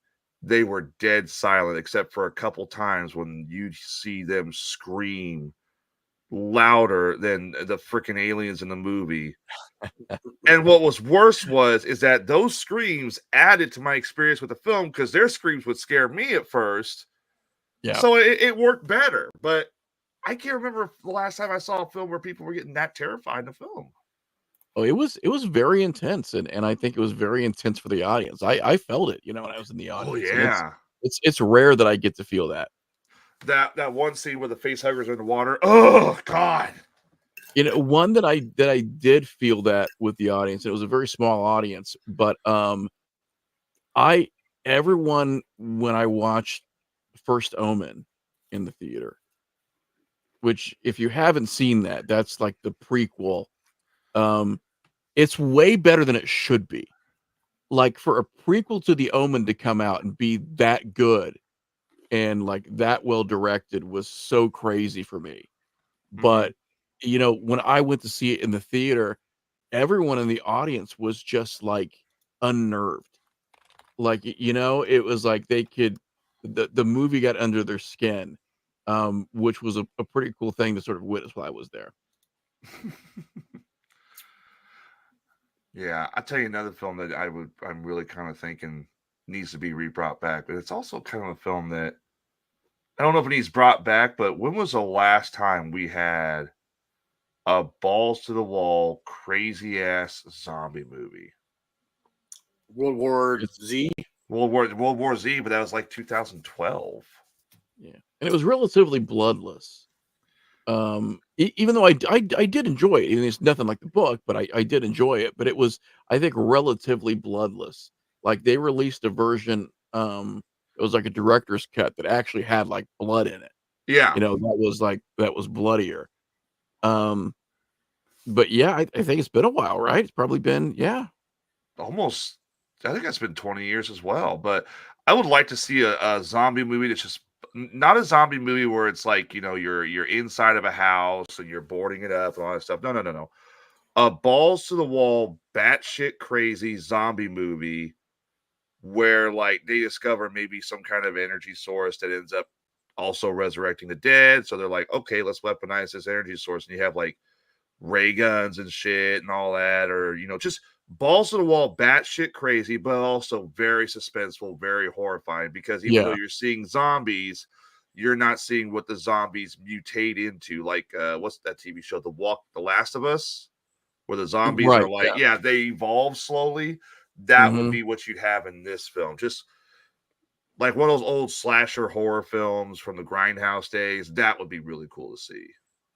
they were dead silent, except for a couple times when you'd see them scream louder than the freaking aliens in the movie. And what was worse is that those screams added to my experience with the film, because their screams would scare me at first. Yeah. So it worked better. But I can't remember the last time I saw a film where people were getting that terrified in a film. Oh, it was very intense, and I think it was very intense for the audience. I felt it, when I was in the audience. Oh And yeah. it's rare that I get to feel that. That one scene where the face huggers are in the water. Oh God. One that I did feel that with the audience. It was a very small audience, but everyone, when I watched First Omen in the theater, which if you haven't seen that, that's like the prequel. It's way better than it should be. Like, for a prequel to The Omen to come out and be that good and like that well directed was so crazy for me. But when I went to see it in the theater, everyone in the audience was just like unnerved. Like, it was like the movie got under their skin, which was a pretty cool thing to sort of witness while I was there. Yeah, I'll tell you another film that I'm really kind of thinking needs to be re-brought back, but it's also kind of a film that I don't know if it needs brought back, but when was the last time we had a balls to the wall, crazy ass zombie movie? World War Z. World War Z, but that was like 2012. Yeah, and it was relatively bloodless. Even though I did enjoy it. It's nothing like the book, but I did enjoy it. But it was, I think, relatively bloodless. Like, they released a version, it was like a director's cut that actually had like blood in it. Yeah. That was bloodier. But yeah, I think it's been a while, right? It's probably been, Almost, I think that's been 20 years as well. But I would like to see a zombie movie that's just not a zombie movie where it's like, you're inside of a house and you're boarding it up and all that stuff. No. A balls to the wall, batshit crazy zombie movie where like they discover maybe some kind of energy source that ends up also resurrecting the dead. So they're like, okay, let's weaponize this energy source. And you have like ray guns and shit and all that, or just balls to the wall, batshit crazy, but also very suspenseful, very horrifying, because even though you're seeing zombies, you're not seeing what the zombies mutate into. Like what's that TV show, The Last of Us, where the zombies are like, they evolve slowly. That would be what you'd have in this film. Just like one of those old slasher horror films from the Grindhouse days. That would be really cool to see.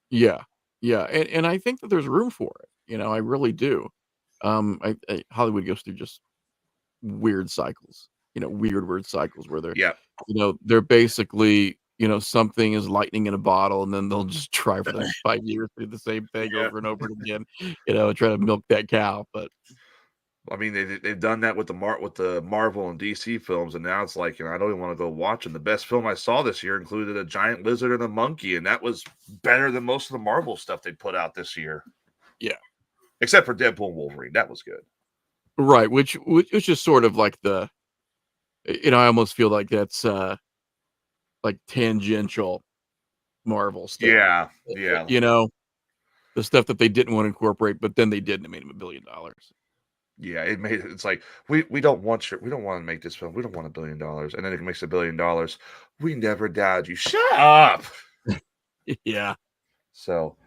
Yeah. And I think that there's room for it. I really do. Hollywood goes through just weird cycles, weird cycles where they're basically, something is lightning in a bottle, and then they'll just try for the next 5 years to do the same thing over and over again, try to milk that cow. But I mean, they've done that with the Marvel and DC films, and now it's like, I don't even want to go watch them. The best film I saw this year included a giant lizard and a monkey, and that was better than most of the Marvel stuff they put out this year. Yeah, except for Deadpool and Wolverine, that was good. Right, which is sort of like the, I almost feel like that's like tangential Marvel stuff. Yeah. The stuff that they didn't want to incorporate, but then they did, and it made them $1 billion. Yeah, it's like we don't want to make this film. We don't want $1 billion, and then it makes $1 billion. We never doubted you. Shut up. Yeah. So,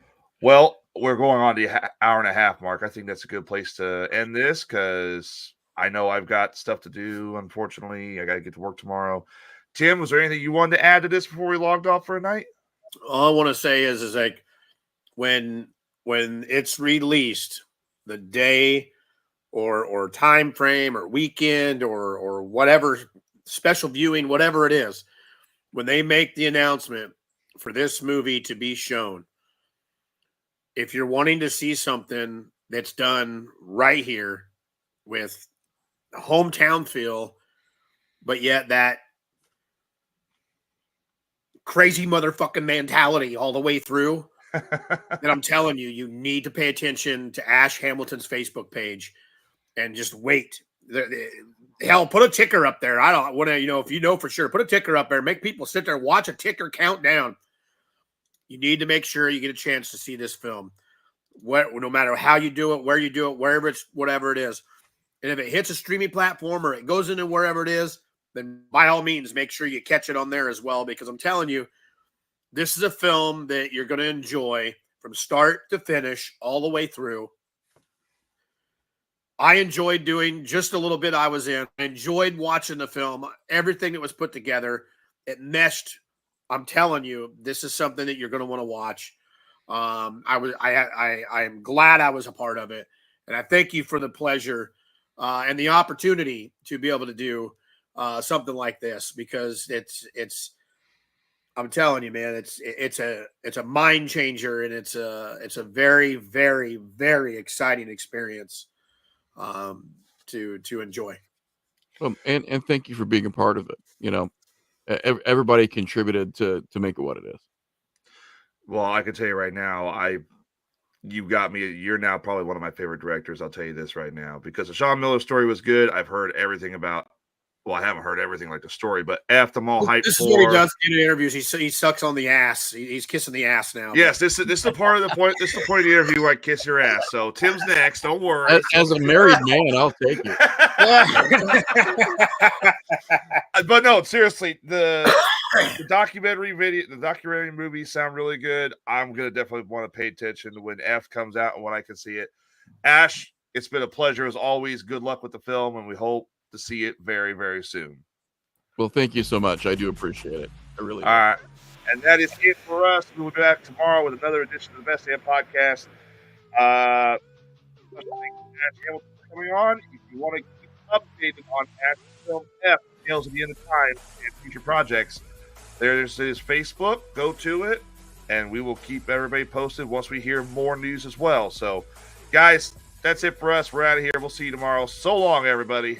well, we're going on the hour and a half mark. I think that's a good place to end this, because I know I've got stuff to do. Unfortunately, I got to get to work tomorrow. Tim, was there anything you wanted to add to this before we logged off for a night? All I want to say is like, when it's released, the day or time frame or weekend or whatever special viewing, whatever it is, when they make the announcement for this movie to be shown, if you're wanting to see something that's done right here with hometown feel, but yet that crazy motherfucking mentality all the way through, then I'm telling you, you need to pay attention to Ash Hamilton's Facebook page and just wait. Hell, put a ticker up there. I don't want to, if you know for sure, put a ticker up there. Make people sit there and watch a ticker count down. You need to make sure you get a chance to see this film. No matter how you do it, where you do it, wherever it's, whatever it is. And if it hits a streaming platform or it goes into wherever it is, then by all means, make sure you catch it on there as well. Because I'm telling you, this is a film that you're going to enjoy from start to finish, all the way through. I enjoyed doing just a little bit I was in. I enjoyed watching the film, everything that was put together. It meshed. I'm telling you, this is something that you're going to want to watch. I am glad I was a part of it. And I thank you for the pleasure and the opportunity to be able to do something like this, because it's, I'm telling you, man, it's a mind changer, and it's a very, very, very exciting experience to enjoy. And thank you for being a part of it. Everybody contributed to make it what it is. Well, I can tell you right now, you got me. You're now probably one of my favorite directors. I'll tell you this right now, because the Sean Miller story was good. I've heard everything about. Well, I haven't heard everything like the story, but after them all hyped this for. Is what he does in interviews. He sucks on the ass. He's kissing the ass now. Yes, this is the part of the point. This is the point of the interview where I kiss your ass. So Tim's next. Don't worry. As a married man, I'll take it. But no, seriously, the documentary movies sound really good. I'm gonna definitely want to pay attention to when F comes out and when I can see it. Ash, it's been a pleasure as always. Good luck with the film, and we hope to see it very, very soon. Well, thank you so much. I do appreciate it. I really do. All right. And that is it for us. We will be back tomorrow with another edition of the Best Damn Podcast. Hamilton coming on. If you want to keep updated on Ash Film F, Tales of the End of Time, and future projects, there's his Facebook. Go to it, and we will keep everybody posted once we hear more news as well. So, guys, that's it for us. We're out of here. We'll see you tomorrow. So long, everybody.